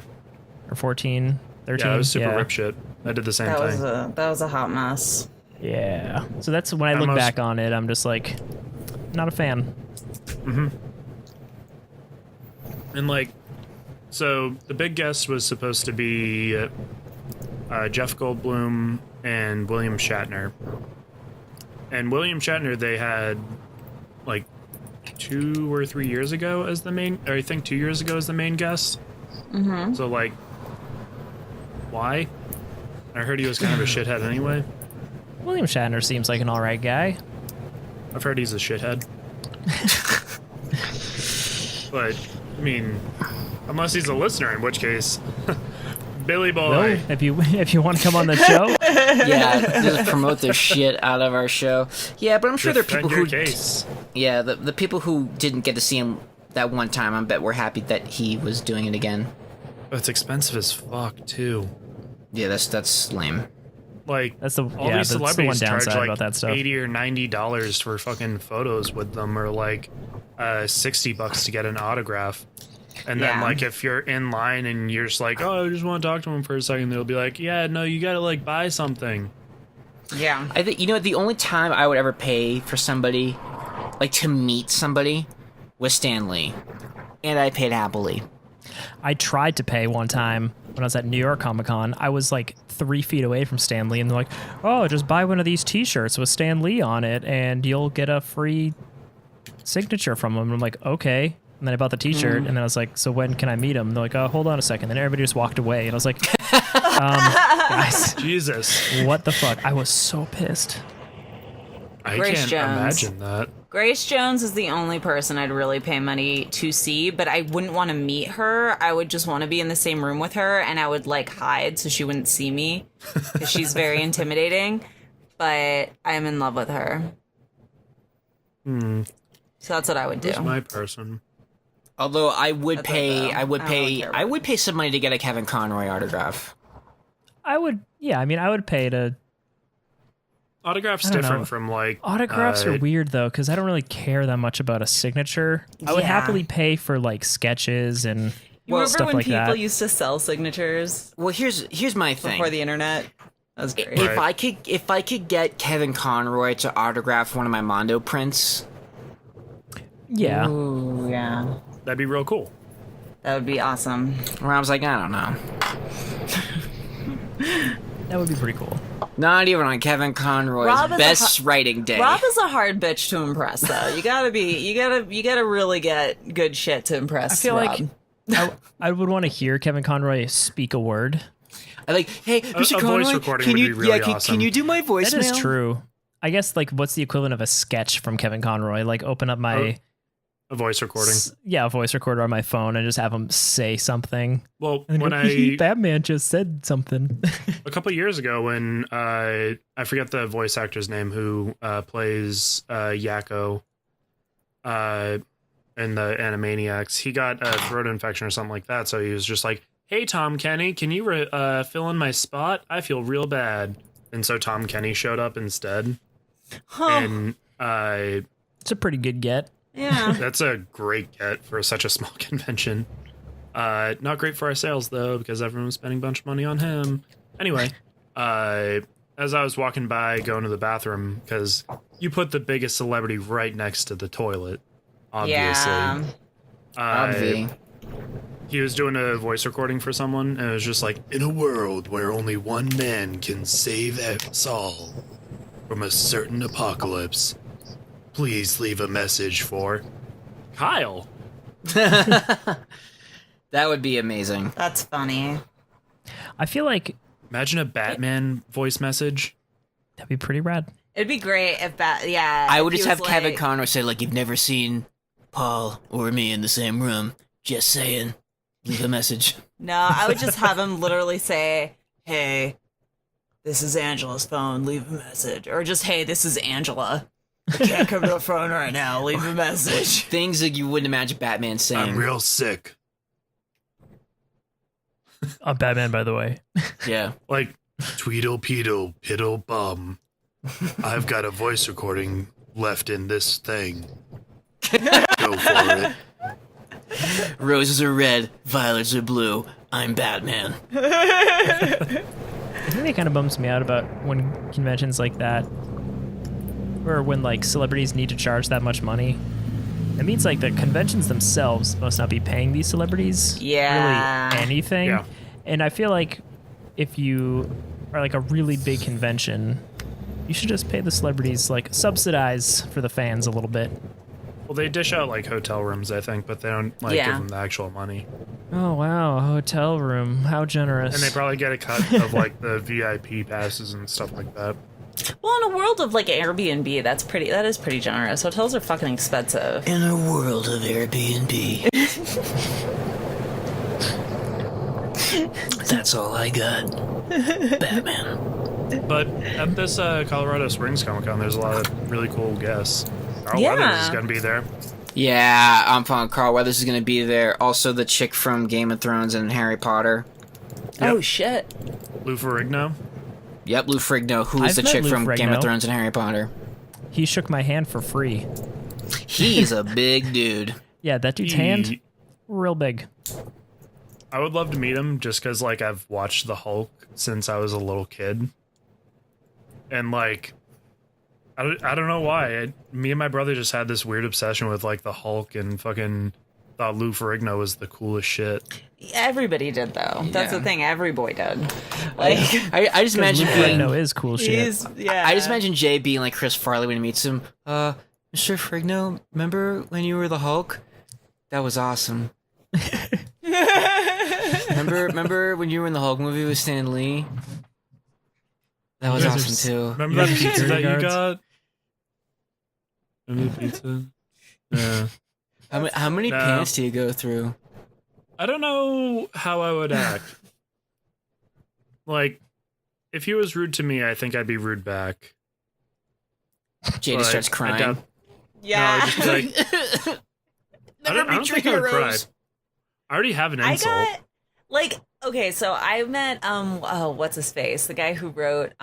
or 14, 13. Yeah, it was super rip shit. I did the same thing. That was a hot mess. Yeah. So that's when I look back on it, I'm just like, not a fan. And like, so the big guest was supposed to be Jeff Goldblum and William Shatner. And William Shatner, they had like 2 or 3 years ago as the main, or I think 2 years ago as the main guest. Mm-hmm. So like, why? I heard he was kind of a shithead anyway. William Shatner seems like an alright guy. I've heard he's a shithead. But, I mean, unless he's a listener, in which case, Billy Boy. Well, if you want to come on the show, Yeah, just promote the shit out of our show. Yeah, but I'm sure there are Defend people your who. case. Yeah, the people who didn't get to see him that one time, I bet we're happy that he was doing it again. But it's expensive as fuck, too. Yeah, that's lame. Like, That's the- all yeah, these that's the one celebrities charge downside like about that stuff. $80 or $90 for fucking photos with them, or like $60 to get an autograph. And then, Yeah. like, if you're in line and you're just like, oh, I just want to talk to him for a second, they'll be like, yeah, no, you gotta, like, buy something. Yeah. I think the only time I would ever pay for somebody, like to meet somebody, was Stan Lee, and I paid happily. I tried to pay one time when I was at New York Comic Con. I was like 3 feet away from Stan Lee, and they're like, "Oh, just buy one of these T-shirts with Stan Lee on it, and you'll get a free signature from him." And I'm like, "Okay." And then I bought the T-shirt, and then I was like, "So when can I meet him?" And they're like, "Oh, hold on a second." Then everybody just walked away, and I was like, "Guys, Jesus. what the fuck?" I was so pissed. I Grace can't Jones. imagine that. Grace Jones is the only person I'd really pay money to see, but I wouldn't want to meet her. I would just want to be in the same room with her, and I would like hide so she wouldn't see me because she's very intimidating. But I'm in love with her. So that's what I would do. Who's my person? Although I would That's pay, okay. I would I don't pay, care about I would pay some money to get a Kevin Conroy autograph. I would, yeah. I mean, I would pay to. Autograph's I don't different know. from, like... Autographs are weird though, because I don't really care that much about a signature. I would Yeah. happily pay for like sketches and You remember stuff when like people that. used to sell signatures Well, here's my thing. before the internet? That was great. If I could get Kevin Conroy to autograph one of my Mondo prints, Yeah. Ooh, yeah. That'd be real cool. That would be awesome. where I was like, I don't know, That would be pretty cool. not even on Kevin Conroy's Rob is a best writing day. Rob is a hard bitch to impress, though. You gotta really get good shit to impress. I feel Rob. like I would want to hear Kevin Conroy speak a word. I like, hey, Mr. a Conroy, voice recording can would you, be really can awesome. you do my voicemail? That is true. I guess like what's the equivalent of a sketch from Kevin Conroy? Like open up my A voice recording. a voice recorder on my phone and just have him say something. Well, And when go, Batman just said something. a couple years ago, when I forget the voice actor's name who plays Yakko in the Animaniacs, he got a throat infection or something like that. So he was just like, "Hey, Tom Kenny, can you fill in my spot? I feel real bad." And so Tom Kenny showed up instead. And It's a pretty good get. Yeah. that's a great get for such a small convention. Not great for our sales though, because everyone's spending a bunch of money on him. Anyway, as I was walking by going to the bathroom, because you put the biggest celebrity right next to the toilet, obviously. Yeah. Obvi. He was doing a voice recording for someone, and it was just like, "In a world where only one man can save us all from a certain apocalypse, please leave a message for Kyle." That would be amazing. That's funny. I feel like Imagine a Batman voice message. that'd be pretty rad. It'd be great if that. Yeah. I if would he just was have Kevin like- Conroy say, like, you've never seen Paul or me in the same room. Just saying. Leave a message. No, I would just have him literally say, "Hey, this is Angela's phone. Leave a message," or just, "Hey, this is Angela. I can't come to the phone right now. Leave a message." Things that you wouldn't imagine Batman saying. I'm real sick. I'm Batman, by the way. Yeah. Like, Tweedle Peedle Piddle Bum. I've got a voice recording left in this thing. Go for it. Roses are red, violets are blue. I'm Batman. The thing that kind of bums me out about when conventions like that, or when like celebrities need to charge that much money, it means like the conventions themselves must not be paying these celebrities Yeah. really anything. Yeah. And I feel like if you are like a really big convention, you should just pay the celebrities, like subsidize for the fans a little bit. Well, they dish out like hotel rooms, I think, but they don't like Yeah. give them the actual money. Oh wow, a hotel room, how generous. And they probably get a cut of like the VIP passes and stuff like that. Well, in a world of like Airbnb, that is pretty generous. Hotels are fucking expensive. In a world of Airbnb. That's all I got. Batman. But at this Colorado Springs Comic Con, there's a lot of really cool guests. Carl Yeah. Weathers is going to be there. Yeah, I'm fine. Carl Weathers is going to be there. Also, the chick from Game of Thrones and Harry Potter. Oh shit. Lou Ferrigno. Yep, Lou Ferrigno, who's I've the met chick Lou from Game Ferrigno. of Thrones and Harry Potter. He shook my hand for free. He's a big dude. Yeah, that dude's hand, real big. I would love to meet him just because, like, I've watched The Hulk since I was a little kid. And, like, I don't know why. Me and my brother just had this weird obsession with, like, The Hulk and fucking thought Lou Ferrigno was the coolest shit. Everybody did though. That's Yeah. the thing. Every boy did. Like I just imagine being... Ferrigno is cool shit. he's yeah. I just imagine Jay being like Chris Farley when he meets him. Mr. Ferrigno, remember when you were the Hulk? That was awesome. remember when you were in the Hulk movie with Stan Lee? That was You guys are awesome too. Remember that Yeah, pizza that security you guards. got? Remember the pizza? Yeah. How many No. pants do you go through? I don't know how I would act. Like, if he was rude to me, I think I'd be rude back. Jay But just starts I crying. doubt- yeah. No, I just be like, I don't meet your think I would cry. heroes. I already have an I insult. got like okay, so I met what's his face? The guy who wrote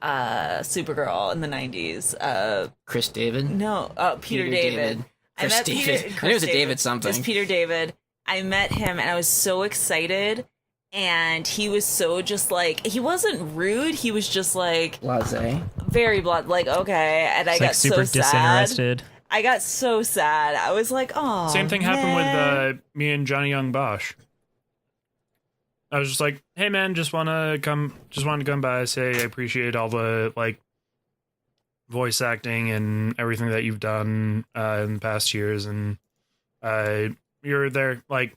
Supergirl in the 90s. Chris David? No, Peter David. Chris I met David. Peter. I knew it was a Chris David something. It's Peter David. I met him and I was so excited. And he was so just like he wasn't rude. He was just like Blase. very blunt. Like okay, and I It's got like super so sad. disinterested. I got so sad. I was like, oh. Same thing happened with me and Johnny Young Bosch. I was just like, "Hey man, just wanted to come by, say I appreciate all the like voice acting and everything that you've done in the past years, and you're there like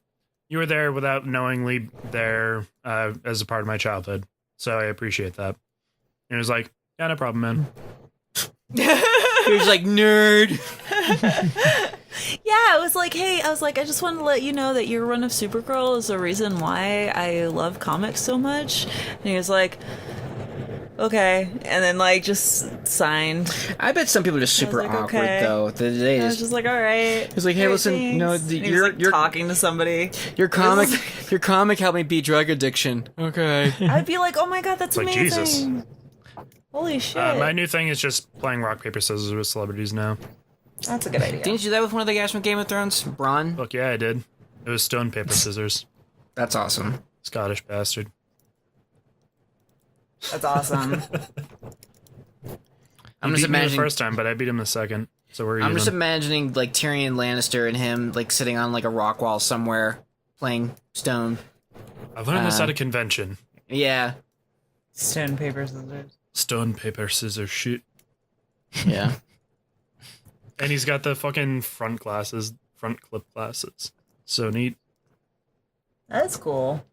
you were there without knowingly there as a part of my childhood, so I appreciate that." And it was like, "Yeah, no problem, man." He was like, nerd. Yeah, I was like, hey, I just wanted to let you know that your run of Supergirl is the reason why I love comics so much. And he was like, okay, and then like just signed. I bet some people are just super like, awkward okay. though. They I was just, just like, all right. He's like, hey, All right, listen, thanks. no, And he was, you're like, talking to somebody. your comic helped me beat drug addiction. Okay. I'd be like, oh my god, that's Like, amazing. Jesus. Holy shit. My new thing is just playing rock paper scissors with celebrities now. That's a good idea. Didn't you do that with one of the guys from Game of Thrones? Bronn? Look, yeah, I did. It was stone paper scissors. That's awesome. Scottish bastard. That's awesome. I'm He just beat me the imagining first time, but I beat him the second. So we're I'm just even. imagining like Tyrion Lannister and him like sitting on like a rock wall somewhere playing stone. I learned this at a convention. Yeah. Stone, paper, scissors. Stone paper scissors shoot. Yeah. And he's got the fucking front clip glasses. So neat. That's cool.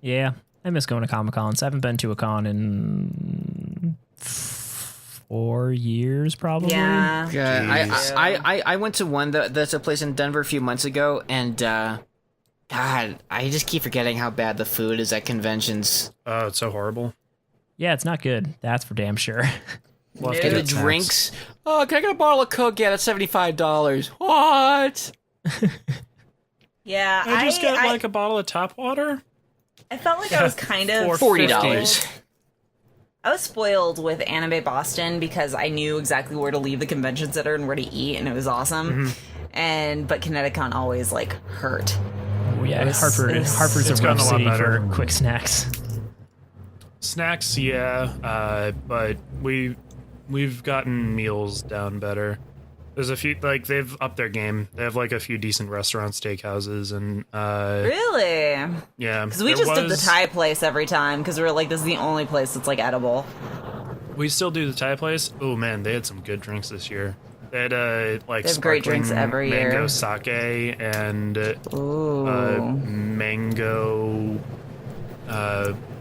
Yeah, I miss going to Comic Cons. I haven't been to a con in 4 years, probably. Yeah. Yeah, Jeez. I went to one that's a place in Denver a few months ago, and God, I just keep forgetting how bad the food is at conventions. Oh, it's so horrible. Yeah, it's not good. That's for damn sure. We'll have to And the get snacks. drinks. Oh, can I get a bottle of Coke? Yeah, that's $75. What? Yeah, I just got like a bottle of tap water. I felt like I was kind of for $40. I was spoiled with Anime Boston because I knew exactly where to leave the convention center and where to eat, and it was awesome. But Kineticon always like hurt. Oh, yeah, Hartford's It's a gotten rough a lot city better. for quick snacks. Snacks, yeah, but we've gotten meals down better. There's a few, like, they've upped their game. They have like a few decent restaurants, steakhouses, and Really? yeah. Because we just did the Thai place every time because we were like, this is the only place that's like edible. We still do the Thai place. Oh man, they had some good drinks this year. They had like They have great drinks sparkling every mango year. sake and Ooh. mango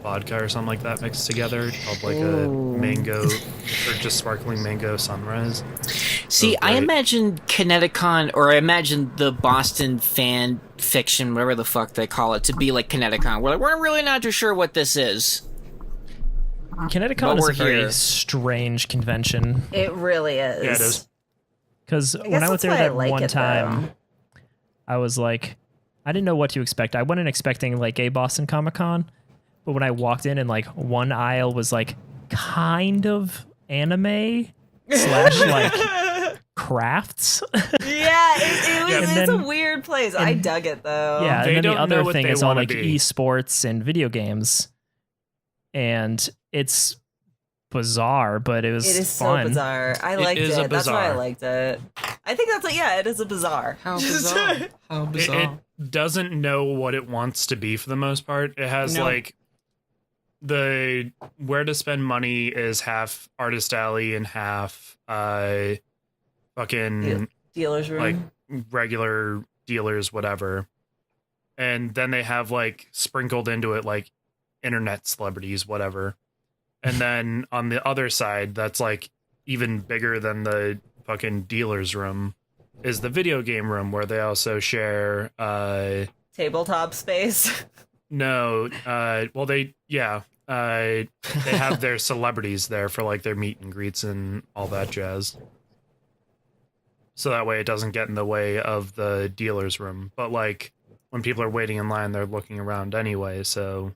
vodka or something like that mixed together called like a mango or just sparkling mango sunrise. See, That was I great. imagine Kineticon, or I imagine the Boston fan fiction, whatever the fuck they call it, to be like Kineticon. We're really not too sure what this is. Kineticon But is we're a very here. strange convention. It really is. Yeah, it is. Because guess when I went that's there why I that like one it, time, though. I was like, I didn't know what to expect. I went in expecting like a Boston Comic Con, but when I walked in and like one aisle was like kind of anime slash like crafts. Yeah, it's And a then- weird place. I dug it though. Yeah, They and then the don't know other what thing they is all wanna like be. esports and video games, and it's bizarre, but it was It is fun. so bizarre. I liked is a it. That's why I bizarre. liked it. I think that's it is a bizarre. How bizarre. How It doesn't know what it wants to be for the most part. It has No. like the where to spend money is half Artist Alley and half fucking Dealer's room. like regular dealers, whatever. And then they have like sprinkled into it like internet celebrities, whatever. And then on the other side, that's like even bigger than the fucking dealer's room, is the video game room where they also share Tabletop space. no well they have their celebrities there for like their meet and greets and all that jazz. So that way it doesn't get in the way of the dealer's room. But like when people are waiting in line, they're looking around anyway, so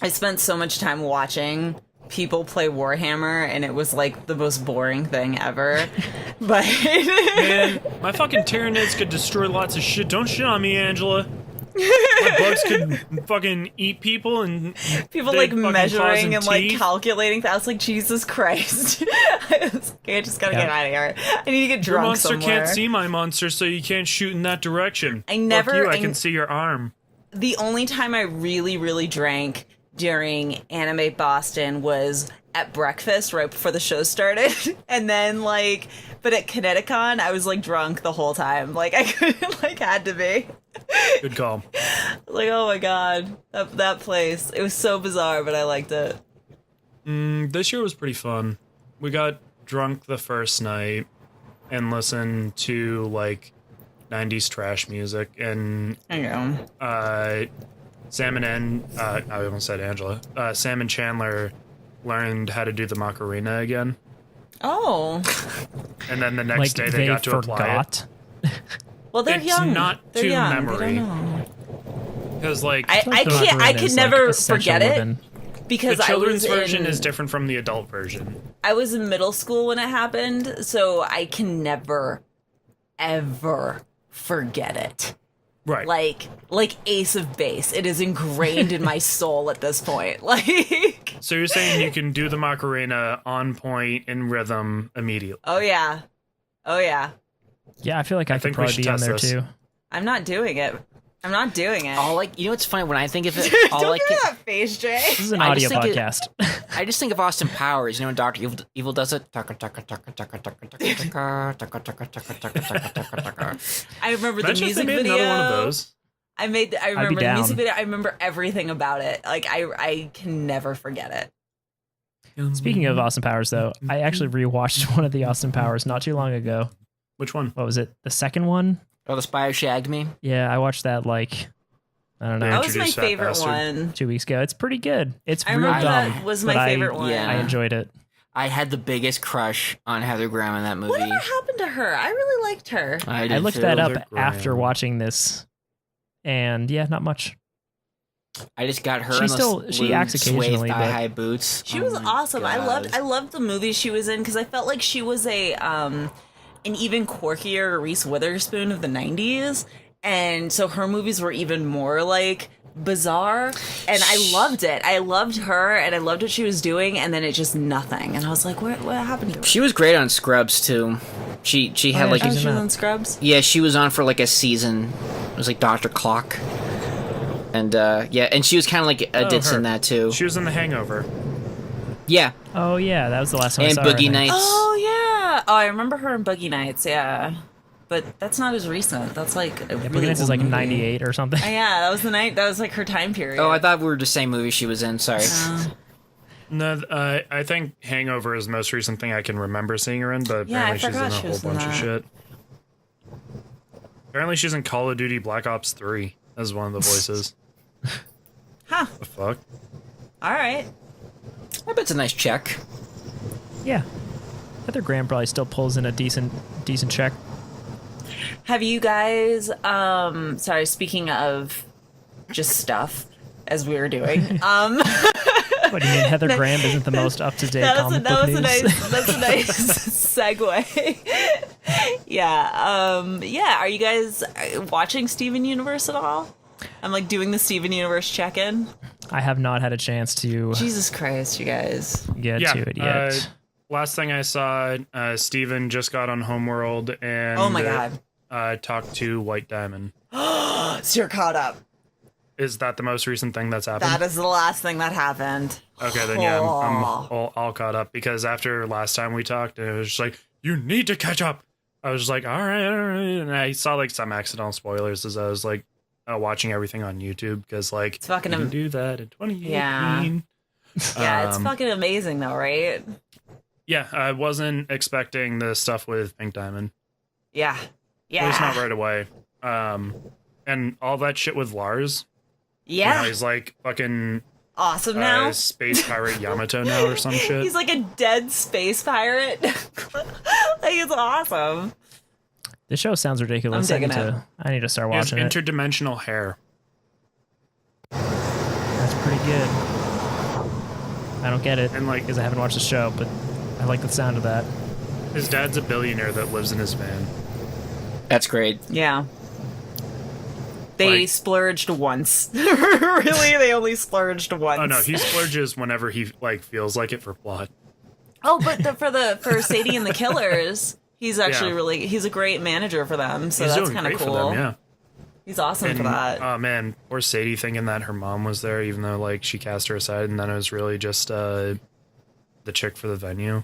I spent so much time watching people play Warhammer, and it was like the most boring thing ever. But man, my fucking Tyranids could destroy lots of shit. Don't shit on me, Angela. My bugs could fucking eat people and people they'd like fucking measuring cause and like teeth. calculating. I was like, Jesus Christ! I just gotta get out of here. I need to get Your drunk monster somewhere. can't see my monster, so you can't shoot in that direction. I never- Fuck you, I I- can see your arm. The only time I really, really drank during Anime Boston was at breakfast right before the show started. And then like, but at Kineticon, I was like drunk the whole time. Like I couldn't, like had to be. Good call. Like, oh my God, that place. It was so bizarre, but I liked it. This year was pretty fun. We got drunk the first night and listened to like 90s trash music, and I know. Sam and I almost said Angela. Sam and Chandler learned how to do the Macarena again, Oh, and then the next Like day they got to apply it. forgot. well, they're It's young. not They're to young. memory. They don't know. Because like I The can't. I Macarena could is, never essential forget it within- because the children's I was version in, is different from the adult version. I was in middle school when it happened, so I can never, ever forget it. Right. Like Ace of Base. It is ingrained in my soul at this point. Like, So you're saying you can do the Macarena on point in rhythm immediately? oh yeah. Oh yeah. Yeah, I feel like I could think we probably should be on test there this. too. I'm not doing it. I'm not doing it. All like, you know what's funny when I think of it? All Don't I do can, that face, Jay. This is an I audio just think it- podcast. I just think of Austin Powers. You know when Doctor Evil does it? Taka, taka, taka, taka, taka, taka, taka, taka, taka, taka, taka, taka, taka. I remember the Imagine if music they made video. another one of those. I remember the down. music video. I remember everything about it. Like I can never forget it. Speaking of Austin Powers, though, I actually rewatched one of the Austin Powers not too long ago. Which one? What was it? The second one? Oh, the spy who shagged me. Yeah, I watched that like, I don't know, Yeah. That was my Introduce that favorite bastard. one. 2 weeks ago. It's pretty good. It's I real remember dumb. that was but my favorite one. yeah. I enjoyed it. I had the biggest crush on Heather Graham in that movie. Whatever happened to her? I really liked her. I I looked too. that up They're after grand. watching this And yeah, not much. I just got her. She in still- those she blue acts occasionally, suede but- thigh-high boots. She Oh was my awesome. I God. loved the movies she was in because I felt like she was an even quirkier Reese Witherspoon of the 90s. And so her movies were even more like bizarre, and I loved it. I loved her, and I loved what she was doing, and then it just nothing. And I was like, what happened to her? She was great on Scrubs too. She had yeah, like Oh, she's she in was that. on Scrubs? yeah, she was on for like a season. It was like Dr. Clock. And yeah, and she was kind of like a ditz her. in that too. She was in The Hangover. Yeah, Oh yeah, that was the last time I and saw her, I Boogie think. Nights. Oh, yeah. Oh, I remember her in Boogie Nights, yeah. But that's not as recent. That's like a Yeah, really Boogie Nights is old like movie. 98 or something. Yeah, that was the night. That was like her time period. Oh, I thought we were the same movie she was in. Sorry. No, I think Hangover is the most recent thing I can remember seeing her in, but Yeah, I apparently she's in forgot a she whole was in bunch of that. shit. Apparently she's in Call of Duty Black Ops 3 as one of the voices. Huh. The fuck? All right. I bet it's a nice check. Yeah. Heather Graham probably still pulls in a decent check. Have you guys, sorry, speaking of just stuff, as we were doing, What do you mean Heather Graham isn't the most up-to-date comic book news? that's a nice segue. Yeah, are you guys watching Steven Universe at all? I'm like doing the Steven Universe check-in. I have not had a chance to Jesus Christ, you guys. get to it yet. Last thing I saw, Steven just got on Homeworld and Oh my God. talked to White Diamond. So you're caught up. Is that the most recent thing that's happened? That is the last thing that happened. Okay, then yeah, I'm Oh. all caught up because after last time we talked, it was just like, you need to catch up. I was just like, all right. And I saw like some accidental spoilers as I was like watching everything on YouTube because like, It's fucking you can do that in 2018. Yeah, it's Um, fucking amazing though, right? Yeah, I wasn't expecting the stuff with Pink Diamond. Yeah. At least not Yeah. right away. And all that shit with Lars. Yeah. He's like fucking Awesome now. space pirate Yamato now or some shit. He's like a dead space pirate. Like, it's awesome. The show sounds ridiculous. I'm digging I need to start He has watching it. interdimensional hair. That's pretty good. I don't get it And, like- because I haven't watched the show, but I like the sound of that. His dad's a billionaire that lives in his van. That's great. Yeah. They Like- splurged once. Really? They only splurged once. Oh no, he splurges whenever he like feels like it for plot. Oh, but for Sadie and the Killers, he's actually Yeah. he's a great manager for them. So He's that's doing kind of great cool. for them, yeah. He's awesome And, for that. oh man, poor Sadie thinking that her mom was there, even though like she cast her aside, and then it was really just the chick for the venue.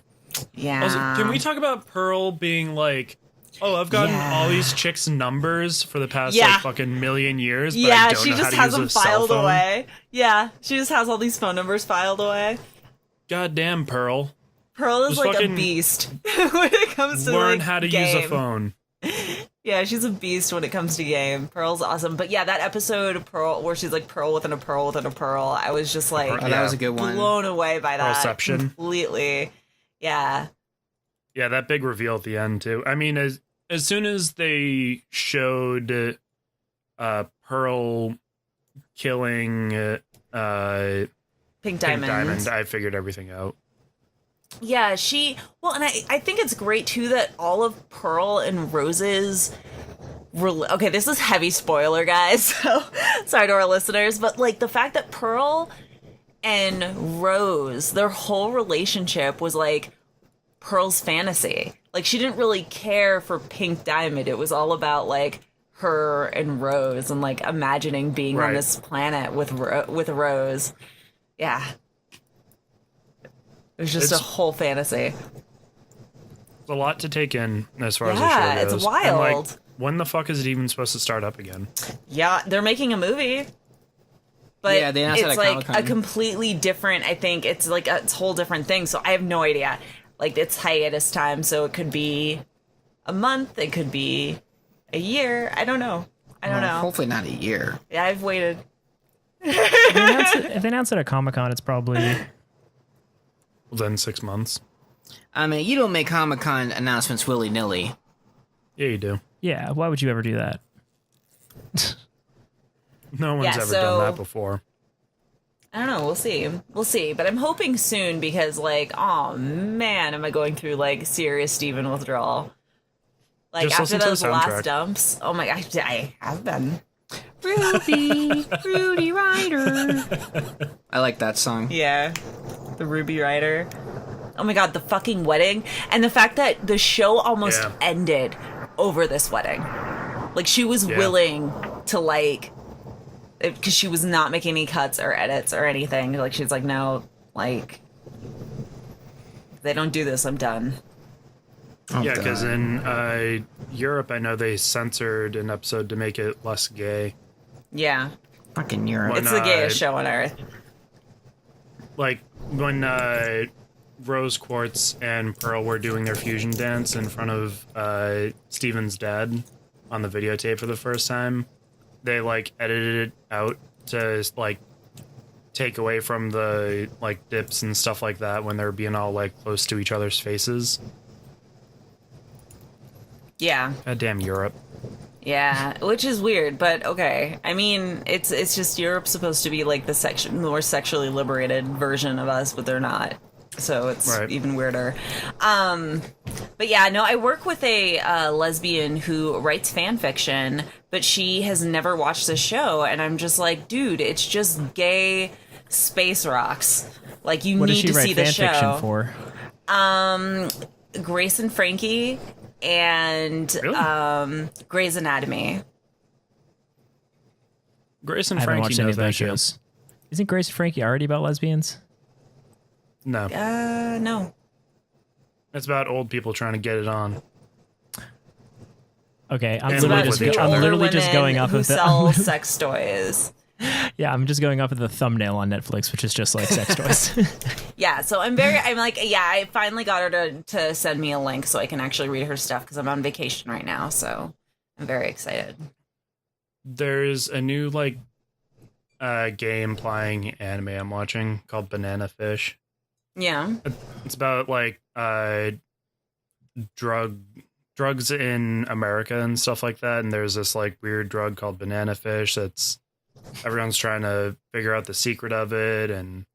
Yeah. Also, can we talk about Pearl being like, oh, I've gotten Yeah. all these chicks' numbers for the past Yeah. like fucking million years, but I Yeah, don't she know just how to has use them a cell filed phone. away. Yeah, she just has all these phone numbers filed away. Goddamn, Pearl. Pearl is Just like a fucking beast when it comes to Learn like, how to game. use a phone. Yeah, she's a beast when it comes to game. Pearl's awesome. But yeah, that episode of Pearl where she's like Pearl within a Pearl within a Pearl, I was just like Oh, that was a good one. blown away by that. Pearlception. Completely. Yeah. Yeah, that big reveal at the end too. I mean, as soon as they showed Pearl killing Pink Pink Diamond. Diamond, I figured everything out. Yeah, and I think it's great too that all of Pearl and Rose's okay, this is heavy spoiler, guys. So sorry to our listeners, but like the fact that Pearl and Rose, their whole relationship was like Pearl's fantasy. Like she didn't really care for Pink Diamond. It was all about like her and Rose and like imagining being on Right. this planet with Rose. Yeah. It was just a It's- whole fantasy. It's a lot to take in as far as the Yeah, show goes. it's And, like, wild. when the fuck is it even supposed to start up again? Yeah, they're making a movie. But Yeah, they announced that it's at like Comic-Con. a completely different, I think it's like a whole different thing. So I have no idea. Like it's hiatus time, so it could be a month, it could be a year. I don't know. I don't know. Hopefully not a year. Yeah, I've waited. If they announce it at Comic-Con, it's probably Then 6 months. I mean, you don't make Comic-Con announcements willy-nilly. Yeah, you do. yeah. Why would you ever do that? No one's Yeah, ever so- done that before. I don't know. We'll see. But I'm hoping soon because, like, oh man, am I going through like serious Steven withdrawal? Like Just after listen to the those last soundtrack. dumps. Oh my gosh, I have been. Rudy Ryder. I like that song. Yeah, the Ruby Rider. Oh my god, the fucking wedding and the fact that the show almost Yeah. ended over this wedding. Like she was Yeah. willing to like. Because she was not making any cuts or edits or anything. Like, she's like, no, like, they don't do this, I'm done. Oh, Yeah, because God. in Europe, I know they censored an episode to make it less gay. Yeah. Fucking Europe. What? It's the gayest show on earth. Like, when Rose Quartz and Pearl were doing their fusion dance in front of Steven's dad on the videotape for the first time, they, like, edited it out to, like, take away from the, like, dips and stuff like that when they're being all, like, close to each other's faces. Yeah. Goddamn Europe. Yeah. Which is weird, but okay. I mean, it's just Europe's supposed to be like the more sexually liberated version of us, but they're not. So it's Right. even weirder. But yeah, no, I work with a lesbian who writes fan fiction, but she has never watched the show, and I'm just like, dude, it's just gay space rocks. Like, you What does need she to see write the fan show. fiction for? Grace and Frankie and Really? Grey's Anatomy. Grace and I haven't Frankie watched any know of those that shows. Isn't Grace and Frankie already about lesbians? No. No. It's about old people trying to get it on. Okay, I'm It's literally about just, two I'm older literally just women going off who of the sell sex toys. yeah, I'm just going off of the thumbnail on Netflix, which is just like sex toys. Yeah, so I'm like, yeah, I finally got her to send me a link so I can actually read her stuff because I'm on vacation right now, so I'm very excited. There's a new, like, gay implying anime I'm watching called Banana Fish. Yeah. It's about, like, drugs in America and stuff like that, and there's this, like, weird drug called Banana Fish that's everyone's trying to figure out the secret of it, and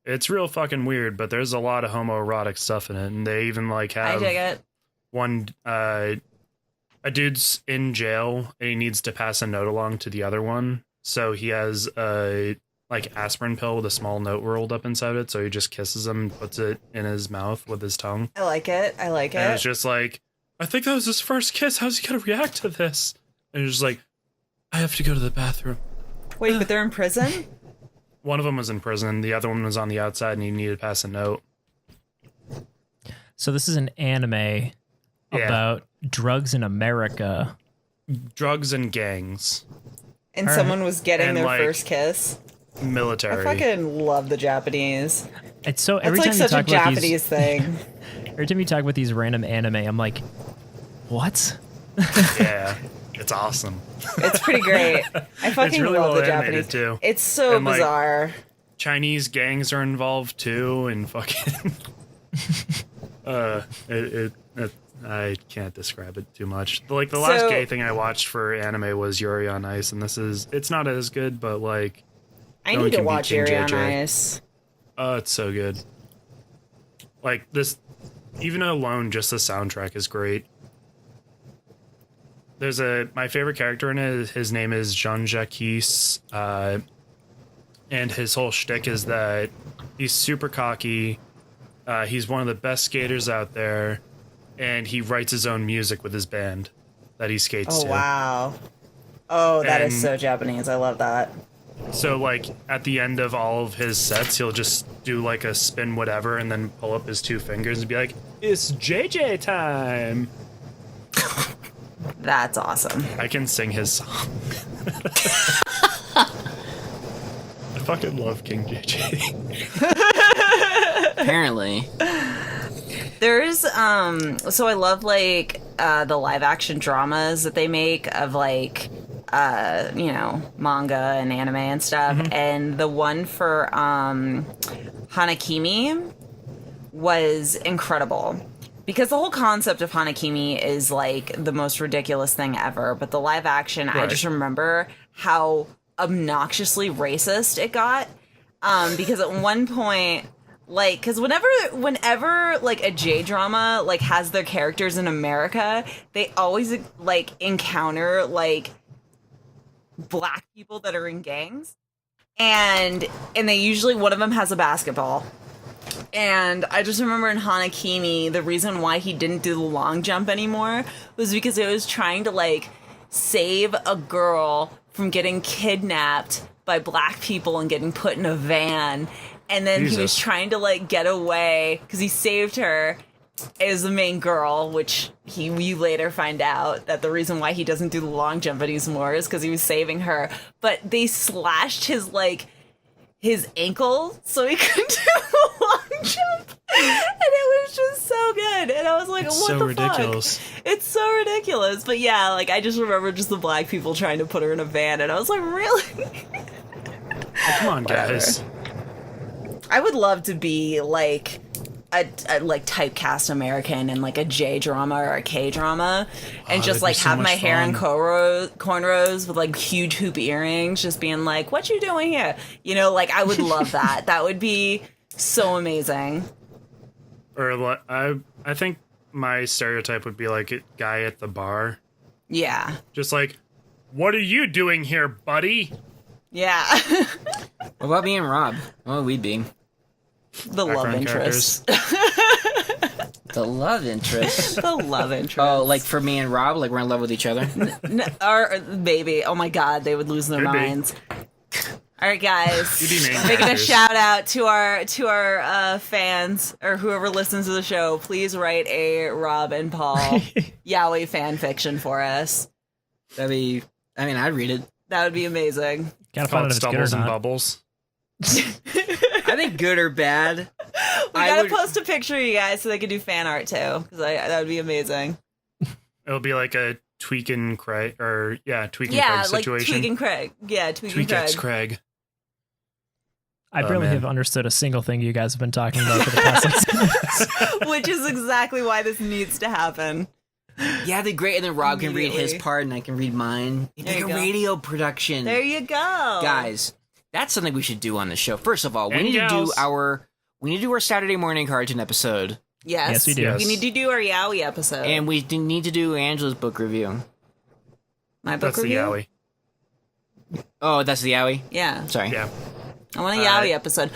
it's real fucking weird, but there's a lot of homoerotic stuff in it, and they even, like, I have dig it. one a dude's in jail and he needs to pass a note along to the other one, so he has a, like, aspirin pill with a small note rolled up inside it, so he just kisses him and puts it in his mouth with his tongue. I like it. I like And it. it's just like, I think that was his first kiss, how's he gonna react to this? And he's just like, I have to go to the bathroom. Wait, but they're in prison? One of them was in prison, the other one was on the outside, and he needed to pass a note. So this is an anime about drugs in America. Drugs and gangs. And All right. someone was getting And, their like, first kiss? I Military. fucking love the Japanese. It's so That's every like time such you a talk about Japanese these, thing. every time you talk about these random anime, I'm like, what? Yeah, it's awesome. It's pretty great. I fucking really love well the animated, Japanese. too. It's so And, like, bizarre. Chinese gangs are involved too, and fucking I can't describe it too much. Like, the last So- gay thing I watched for anime was Yuri on Ice, and it's not as good, but, like, I no one need to can beat watch King Yuri on JJ. Ice. oh, it's so good. Like, this, even alone, just the soundtrack is great. There's my favorite character in it, his name is Jean-Jacques, and his whole shtick is that he's super cocky, he's one of the best skaters out there, and he writes his own music with his band that he skates Oh, to. wow. Oh, that is And- so Japanese. I love that. So, like, at the end of all of his sets, he'll just do, like, a spin whatever and then pull up his two fingers and be like, it's JJ time! That's awesome. I can sing his song. I fucking love King JJ. Apparently. There's so I love like the live action dramas that they make of like manga and anime and stuff. And the one for Hanakimi was incredible. Because the whole concept of Hanakimi is like the most ridiculous thing ever, but the live action, I Right. just remember how obnoxiously racist it got. Because at one point, like, because whenever like a J drama like has their characters in America, they always like encounter like black people that are in gangs, and they usually, one of them has a basketball. And I just remember in Hanakimi, the reason why he didn't do the long jump anymore was because it was trying to like save a girl from getting kidnapped by black people and getting put in a van. And then he was trying to like get away because he saved her as the main girl, which we later find out that the reason why he doesn't do the long jump anymore is because he was saving her. But they slashed his ankle so he couldn't do the long jump. And it was just so good. And I was like, It's what so the ridiculous. fuck? It's so ridiculous. But yeah, like I just remember just the black people trying to put her in a van, and I was like, really? Oh, come on, guys. I would love to be like a like typecast American in like a J drama or a K drama, and just that'd like be so have my much hair in fun. cornrows with like huge hoop earrings, just being like, "What you doing here?" You know, like I would love that. That would be so amazing. Or like, I think my stereotype would be like a guy at the bar, Yeah, just like, "What are you doing here, buddy?" yeah. What about me and Rob? What would we be? The love Background interest. The love interest. The love interest. Oh, like for me and Rob, like we're in love with each other. Or maybe. Oh my god, they would lose their Could be. minds. All right, guys. You'd be main Making a characters. shout out to our fans or whoever listens to the show. Please write a Rob and Paul yaoi fan fiction for us. That'd be. I mean, I'd read it. That would be amazing. Gotta Call find out it if it's good Stubbles or and not. Bubbles. I think good or bad. We gotta post a picture of you guys so they can do fan art too, because that would be amazing. It'll be like a Tweakin' Craig, or Tweakin' Yeah, Craig like situation. Tweaking Craig. Yeah, Tweaking Tweak X Craig. Craig. I Oh, barely man. have understood a single thing you guys have been talking about for the past 6 minutes. Which is exactly why this needs to happen. Yeah, they're great, and then Rob can read his Immediately. part, and I can read mine. It's There like you a go. radio production. There you go. Guys, that's something we should do on the show. First of all, we And need to do gals. our Saturday morning cartoon episode, Yes. Yes, we do. Yes. We need to do our Yowie episode. and we need to do Angela's book review. My book That's the review? Yowie. Oh, that's the Yowie. Yeah. Sorry. Yeah. I want a Uh, Yowie episode.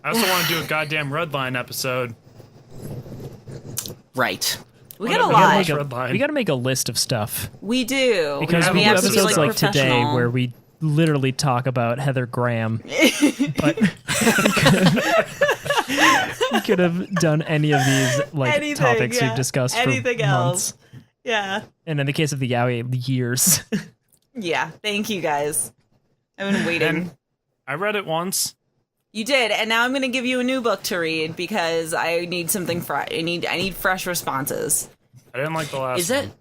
I also want to do a goddamn Redline episode. Right. We got a Whatever. lot. Make a- Redline. We gotta make a list of stuff We do. because have we a do list of episodes stuff. like today professional. where we literally talk about Heather Graham, but we could have done any of these like Anything, topics yeah. we've discussed Anything for months. else. Yeah. And in the case of the Yowie, years. Yeah. Thank you guys. I've been waiting. And I read it once. You did, and now I'm going to give you a new book to read because I need something fresh. I need fresh responses. I didn't like the last Is that? one.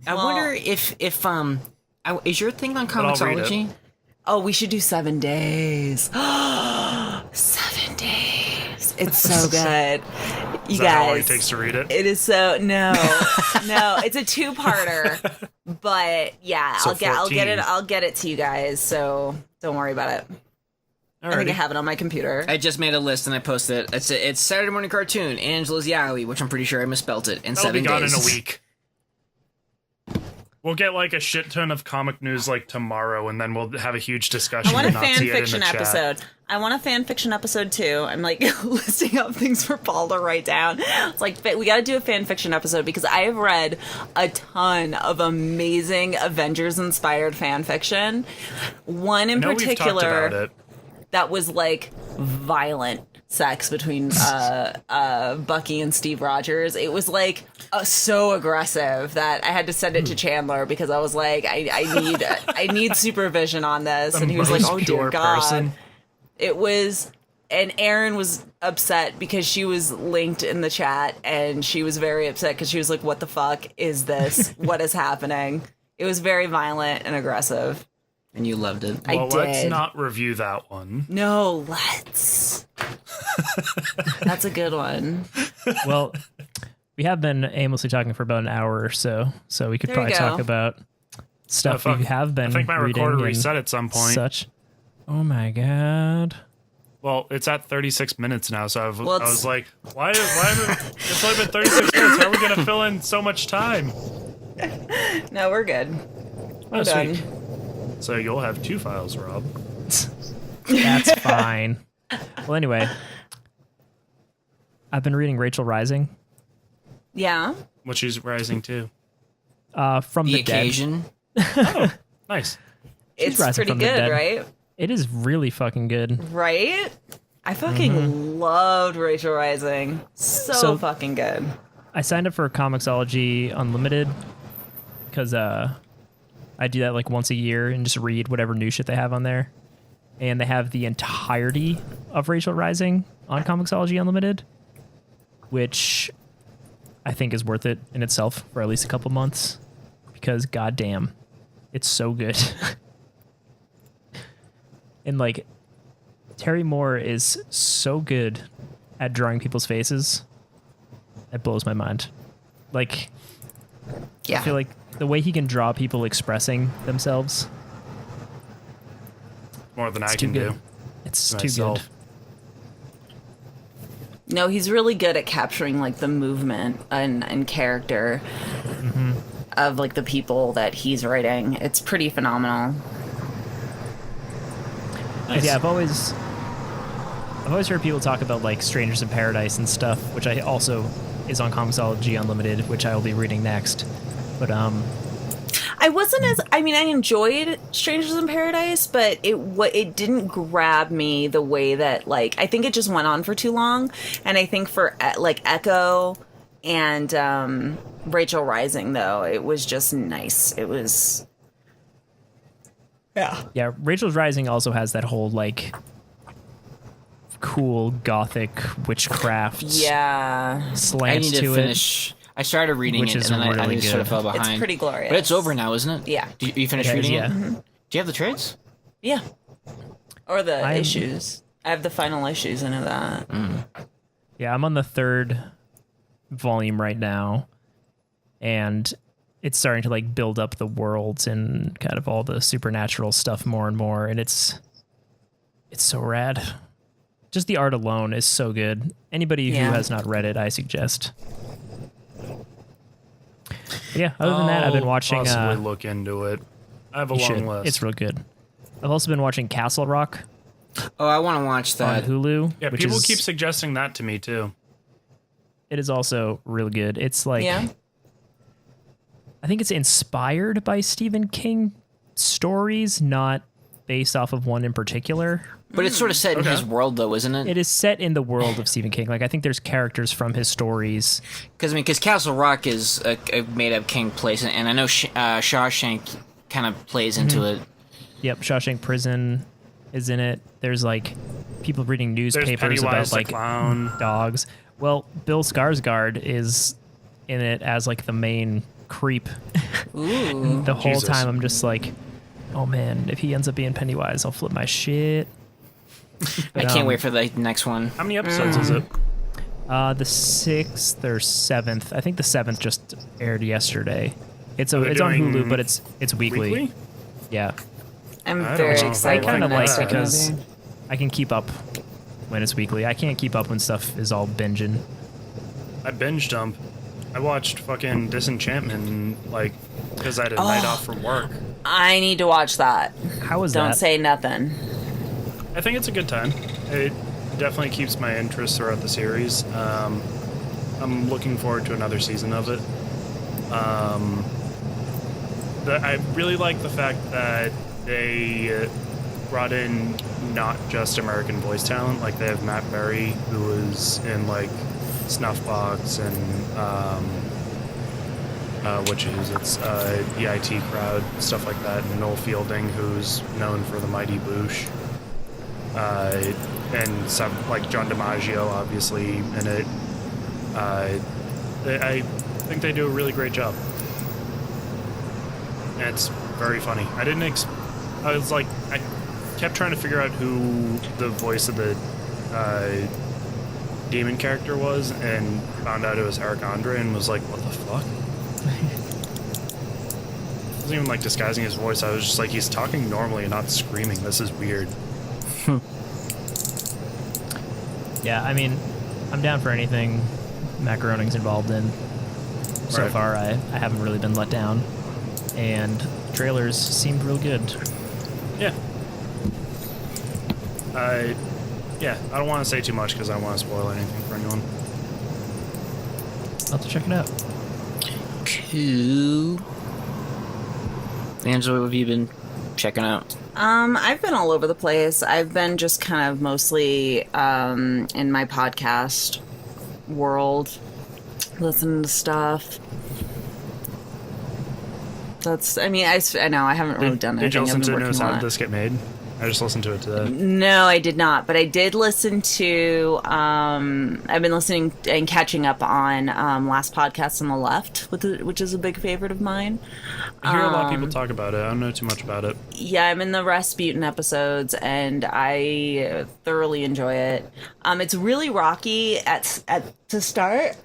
I Well- wonder if is your thing on I'll read it. Comixology? Oh, we should do 7 days. 7 days. It's so good. You Is that how long it guys. takes to read it? It is so no. It's a 2-parter. But yeah, So I'll get 14. it. I'll get it to you guys. So don't worry about it. I think I Alrighty. have it on my computer. I just made a list and I posted it. It's Saturday morning cartoon. Angela's Yowie, which I'm pretty sure I misspelt it in That'll 7 be gone days. in a week. We'll get like a shit ton of comic news like tomorrow, and then we'll have a huge discussion. I want a and not fan see it in fiction the chat. episode. I want a fan fiction episode too. I'm like listing up things for Paul to write down. It's like we got to do a fan fiction episode because I have read a ton of amazing Avengers inspired fan fiction. One in I know we've talked particular about it. that was like violent sex between Bucky and Steve Rogers. It was like so aggressive that I had to send it to Chandler because I was like, I need supervision on this, and he was like, most oh dear pure God. person. It was, and Erin was upset because she was linked in the chat, and she was very upset because she was like, what the fuck is this? What is happening? It was very violent and aggressive. And you loved it. I Well, let's did. not review that one. No, let's. That's a good one. Well, we have been aimlessly talking for about an hour or so we could There you probably go. talk about stuff fuck. we have been I think my reading recorder and reset at some point. Such. Oh my god. Well, it's at 36 minutes now, so I Well, was like, why it's only been 36 minutes. How are we going to fill in so much time? No, we're good. We're Oh, done. sweet. So you'll have 2 files, Rob. That's fine. Well, anyway, I've been reading Rachel Rising. Yeah. What she's rising to. From The the dead. occasion. Nice. It's rising pretty from the good, dead. right? It is really fucking good. Right? I fucking loved Rachel Rising. So fucking good. I signed up for Comixology Unlimited because I do that like once a year and just read whatever new shit they have on there. And they have the entirety of Rachel Rising on Comixology Unlimited, which I think is worth it in itself for at least a couple months because goddamn, it's so good. And like Terry Moore is so good at drawing people's faces. It blows my mind. Like, Yeah. I feel like the way he can draw people expressing themselves, More than I it's too can good. do. It's too Myself. good. No, he's really good at capturing like the movement and character of like the people that he's writing. It's pretty phenomenal. Yeah, I've always heard people talk about like Strangers in Paradise and stuff, which I also is on Comixology Unlimited, which I will be reading next. But I wasn't as I enjoyed Strangers in Paradise, but it didn't grab me the way that like I think it just went on for too long, and I think for like Echo and Rachel Rising though, it was just nice. It was yeah, Rachel's Rising also has that whole like cool gothic witchcraft yeah. I slant need to to it. finish. I started reading Which it, is and then I really just sort of good. fell behind. It's pretty glorious. But it's over now, isn't it? Yeah. Do you finish It is, reading yeah. it? Do you have the trades? Yeah. Or the I'm- issues. I have the final issues. I know that. Yeah, I'm on the 3rd volume right now, and it's starting to like build up the worlds and kind of all the supernatural stuff more and more, and it's so rad. Just the art alone is so good. Anybody Yeah. who has not read it, I suggest. Yeah, other than that, I've been I'll watching. Possibly look into it. I have a You long should. list. It's real good. I've also been watching Castle Rock Oh, I want to watch on that. Hulu. yeah, which people is, keep suggesting that to me too. It is also real good. It's like Yeah. I think it's inspired by Stephen King stories, not based off of one in particular. But it's sort of set in Okay. his world, though, isn't it? It is set in the world of Stephen King. Like I think there's characters from his stories. Because Castle Rock is a made-up King place, and I know Shawshank kind of plays into it. Yep, Shawshank Prison is in it. There's like people reading There's newspapers about Pennywise the like clown. dogs. Well, Bill Skarsgård is in it as like the main creep. Ooh. The whole Jesus. time I'm just like, oh man, if he ends up being Pennywise, I'll flip my shit. I can't wait for the next one. How many episodes is it? The 6th or 7th. I think the 7th just aired yesterday. It's they're on doing Hulu, but it's weekly. Weekly? Yeah, I'm I don't very know. excited. I kind for of the like next because movie. I can keep up when it's weekly. I can't keep up when stuff is all binging. I binge dump. I watched fucking Disenchantment like because I had a night off from work. I need to watch that. How is Don't that? say nothing. I think it's a good time. It definitely keeps my interest throughout the series. I'm looking forward to another season of it. I really like the fact that they brought in not just American voice talent. Like they have Matt Berry, who was in like Snuffbox and the IT Crowd, stuff like that. And Noel Fielding, who's known for The Mighty Boosh. And some like John DiMaggio, obviously, in it. I think they do a really great job, and it's very funny. I kept trying to figure out who the voice of the demon character was, and found out it was Eric Andre, and was like, "What the fuck?" wasn't even like disguising his voice. I was just like, he's talking normally and not screaming. This is weird. Yeah, I mean, I'm down for anything Matt Groening's involved in. So Right. far, I haven't really been let down, and trailers seemed real good. Yeah. Yeah, I don't want to say too much because I don't want to spoil anything for anyone. I'll have to check it out. Cool. Angela, what have you been checking out? I've been all over the place. I've been just kind of mostly in my podcast world, listening to stuff. I know I haven't really done anything. Did you listen I've been to working How a Did lot. This Get Made? I just listened to it today. No, I did not, but I did listen to. I've been listening and catching up on Last Podcast on the Left, which is a big favorite of mine. I hear a lot of people talk about it. I don't know too much about it. Yeah, I'm in the Rasputin episodes, and I thoroughly enjoy it. It's really rocky to start.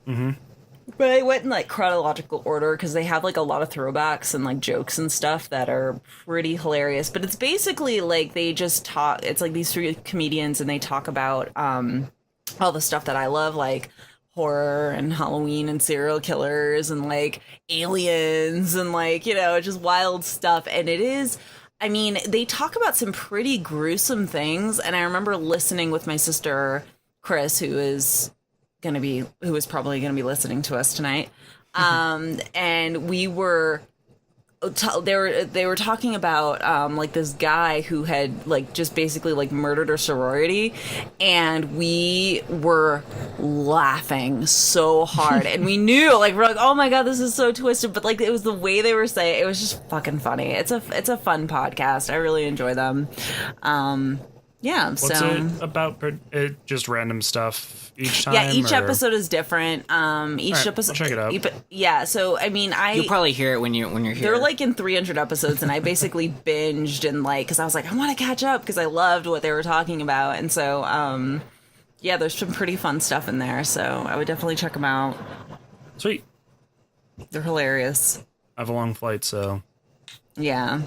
Mm-hmm. But I went in like chronological order because they have like a lot of throwbacks and like jokes and stuff that are pretty hilarious. But it's basically like they just talk. It's like these three comedians and they talk about all the stuff that I love, like horror and Halloween and serial killers and like aliens and like, just wild stuff. And it is. I mean, they talk about some pretty gruesome things. And I remember listening with my sister Chris, who is probably gonna be listening to us tonight, and we were they were talking about like this guy who had like just basically like murdered a sorority, and we were laughing so hard, and we knew like we're like, oh my god, this is so twisted, but like it was the way they were saying it was just fucking funny. It's a fun podcast. I really enjoy them. Yeah, What's so it about? It just random stuff each time? yeah, each or- episode is different. Each Alright, episode, I'll check it out. But yeah, so I mean, You'll probably hear it when you're here. they're like in 300 episodes, and I basically binged and like because I was like, I want to catch up because I loved what they were talking about, and so yeah, there's some pretty fun stuff in there. So I would definitely check them out. Sweet. They're hilarious. I have a long flight, so Yeah.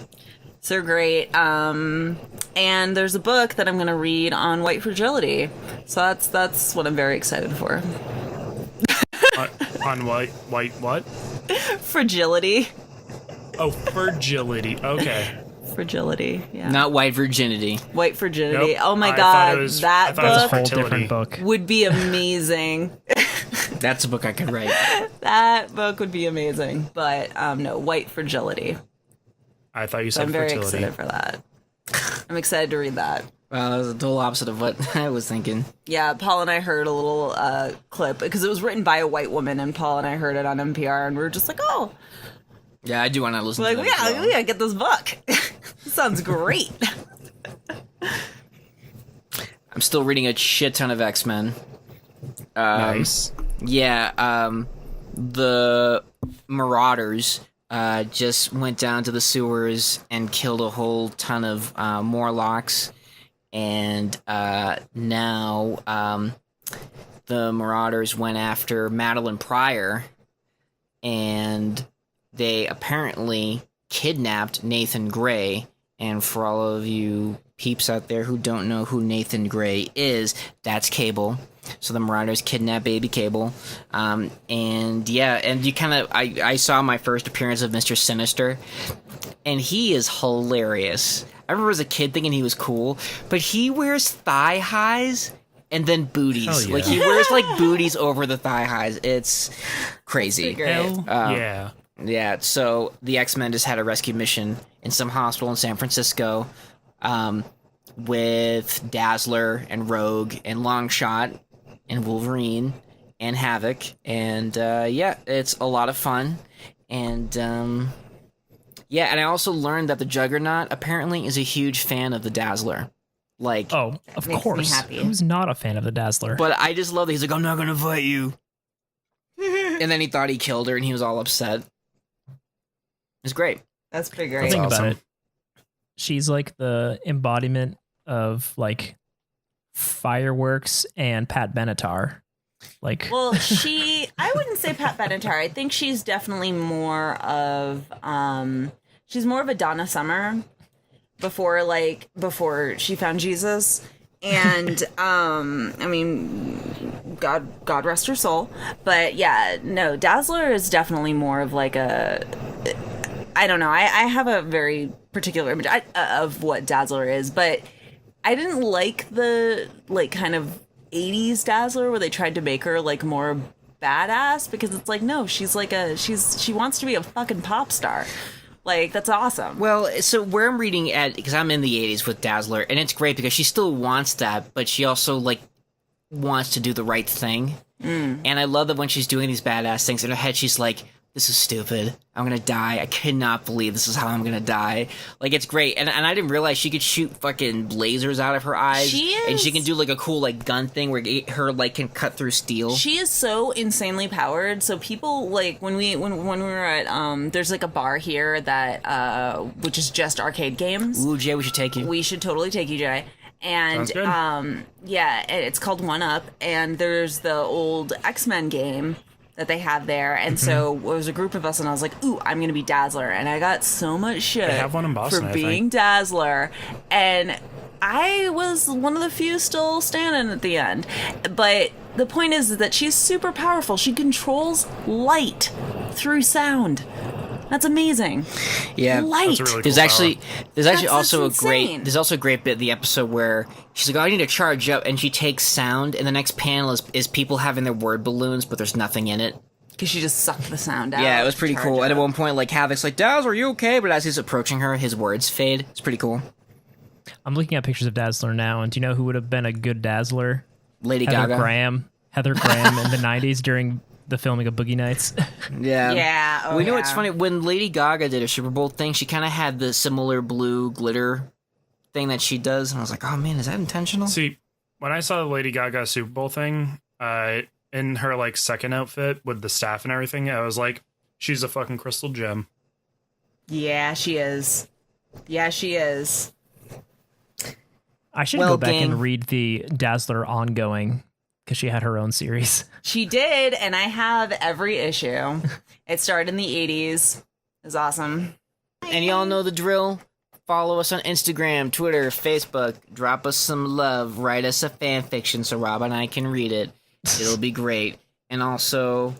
So they're great. And there's a book that I'm going to read on white fragility. So that's what I'm very excited for. on white what? Fragility. Oh, fragility. Okay. Fragility. Yeah. Not white virginity. White fragility. Nope. Oh my I god, thought it was- I that thought it was Whole book fertility. different book. would be amazing. That's a book I could write. That book would be amazing. But no, white fragility. I thought you So said I'm very fertility. excited for that. I'm excited to read that. Well, that was the total opposite of what I was thinking. Yeah, Paul and I heard a little clip because it was written by a white woman, and Paul and I heard it on NPR, and we were just like, oh, Yeah, I do want to listen like to that. as well. yeah, get this book. Sounds great. I'm still reading a shit ton of X-Men. Nice. Yeah, the Marauders just went down to the sewers and killed a whole ton of Morlocks, and now the Marauders went after Madeline Pryor, and they apparently kidnapped Nathan Gray. And for all of you peeps out there who don't know who Nathan Gray is, that's Cable. So the Marauders kidnap baby Cable. And yeah, and you kind of, I saw my first appearance of Mr. Sinister, and he is hilarious. I remember as a kid thinking he was cool, but he wears thigh highs and then booties. Hell yeah. Like he wears like booties over the thigh highs. It's crazy. Great. Yeah. Yeah, so the X-Men just had a rescue mission in some hospital in San Francisco with Dazzler and Rogue and Longshot and Wolverine and Havoc. And yeah, it's a lot of fun. And yeah, and I also learned that the Juggernaut apparently is a huge fan of the Dazzler. Like, Oh, of Makes me course. happy. Who's not a fan of the Dazzler? but I just love that he's like, I'm not going to fight you. And then he thought he killed her and he was all upset. It's great. That's pretty The great. thing awesome. about it, she's like the embodiment of like fireworks and Pat Benatar. Like, Well, I wouldn't say Pat Benatar. I think she's definitely more of, she's more of a Donna Summer before she found Jesus. And, I mean, God rest her soul. But yeah, no, Dazzler is definitely more of like I don't know. I have a very particular image of what Dazzler is, but I didn't like the, like, kind of 80s Dazzler where they tried to make her like more badass, because it's like, no, she's like she wants to be a fucking pop star. Like, that's awesome. Well, so where I'm reading at, because I'm in the 80s with Dazzler, and it's great because she still wants that, but she also, like, wants to do the right thing. And I love that when she's doing these badass things, in her head she's like, this is stupid. I'm gonna die. I cannot believe this is how I'm gonna die. Like, it's great. And I didn't realize she could shoot fucking lasers out of her eyes. She is. And she can do, like, a cool, like, gun thing where her, like, can cut through steel. She is so insanely powered. So people, like, when we were at there's like a bar here that which is just arcade games. Ooh, Jay, we should take you. We should totally take you, Jay. And Sounds good. yeah, it's called One Up, and there's the old X-Men game that they have there. And so it was a group of us, and I was like, ooh, I'm gonna be Dazzler. And I got so much shit They have one in Boston, for I being think. Dazzler. And I was one of the few still standing at the end. But the point is that she's super powerful. She controls light through sound. That's amazing. Yeah. Light. That's a really There's cool actually That's also insane. there's also a great bit in the episode where she's like, oh, I need to charge up, and she takes sound, and the next panel is people having their word balloons, but there's nothing in it. Because she just sucked the sound out. Yeah, it was pretty Charge cool. And at up. one point, like, Havoc's like, Dazzler, are you okay? But as he's approaching her, his words fade. It's pretty cool. I'm looking at pictures of Dazzler now, and do you know who would have been a good Dazzler? Lady Heather Gaga. Graham. Heather Graham in the 90s during the filming of Boogie Nights. Yeah. Yeah. Oh, We know yeah. it's funny. When Lady Gaga did a Super Bowl thing, she kind of had the similar blue glitter thing that she does. And I was like, oh, man, is that intentional? See, when I saw the Lady Gaga Super Bowl thing, in her like second outfit with the staff and everything, I was like, she's a fucking crystal gem. Yeah, she is. Yeah, she is. I should Well, go back gang. and read the Dazzler ongoing, because she had her own series. She did, and I have every issue. It started in the 80s. It was awesome. And y'all know the drill. Follow us on Instagram, Twitter, Facebook. Drop us some love. Write us a fan fiction so Rob and I can read it. It'll be great. And also,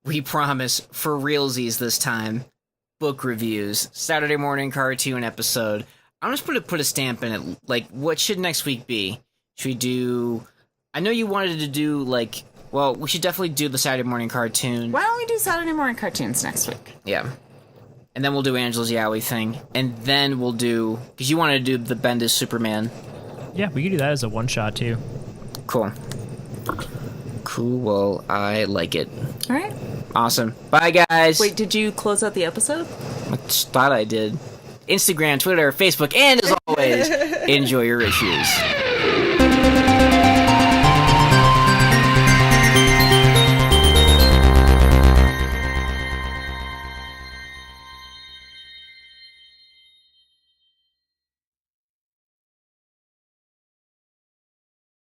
we promise, for realsies this time, book reviews, Saturday morning cartoon episode. I'm just put a stamp in it. Like, what should next week be? Should we do... I know you wanted to do, like... Well, we should definitely do the Saturday morning cartoon. Why don't we do Saturday morning cartoons next week? Yeah. And then we'll do Angela's Yowie thing. And then we'll do... Because you wanted to do the Bendis Superman. Yeah, we could do that as a one-shot, too. Cool. Cool, well, I like it. All right. Awesome. Bye, guys. Wait, did you close out the episode? I just thought I did. Instagram, Twitter, Facebook, and as always, enjoy your issues.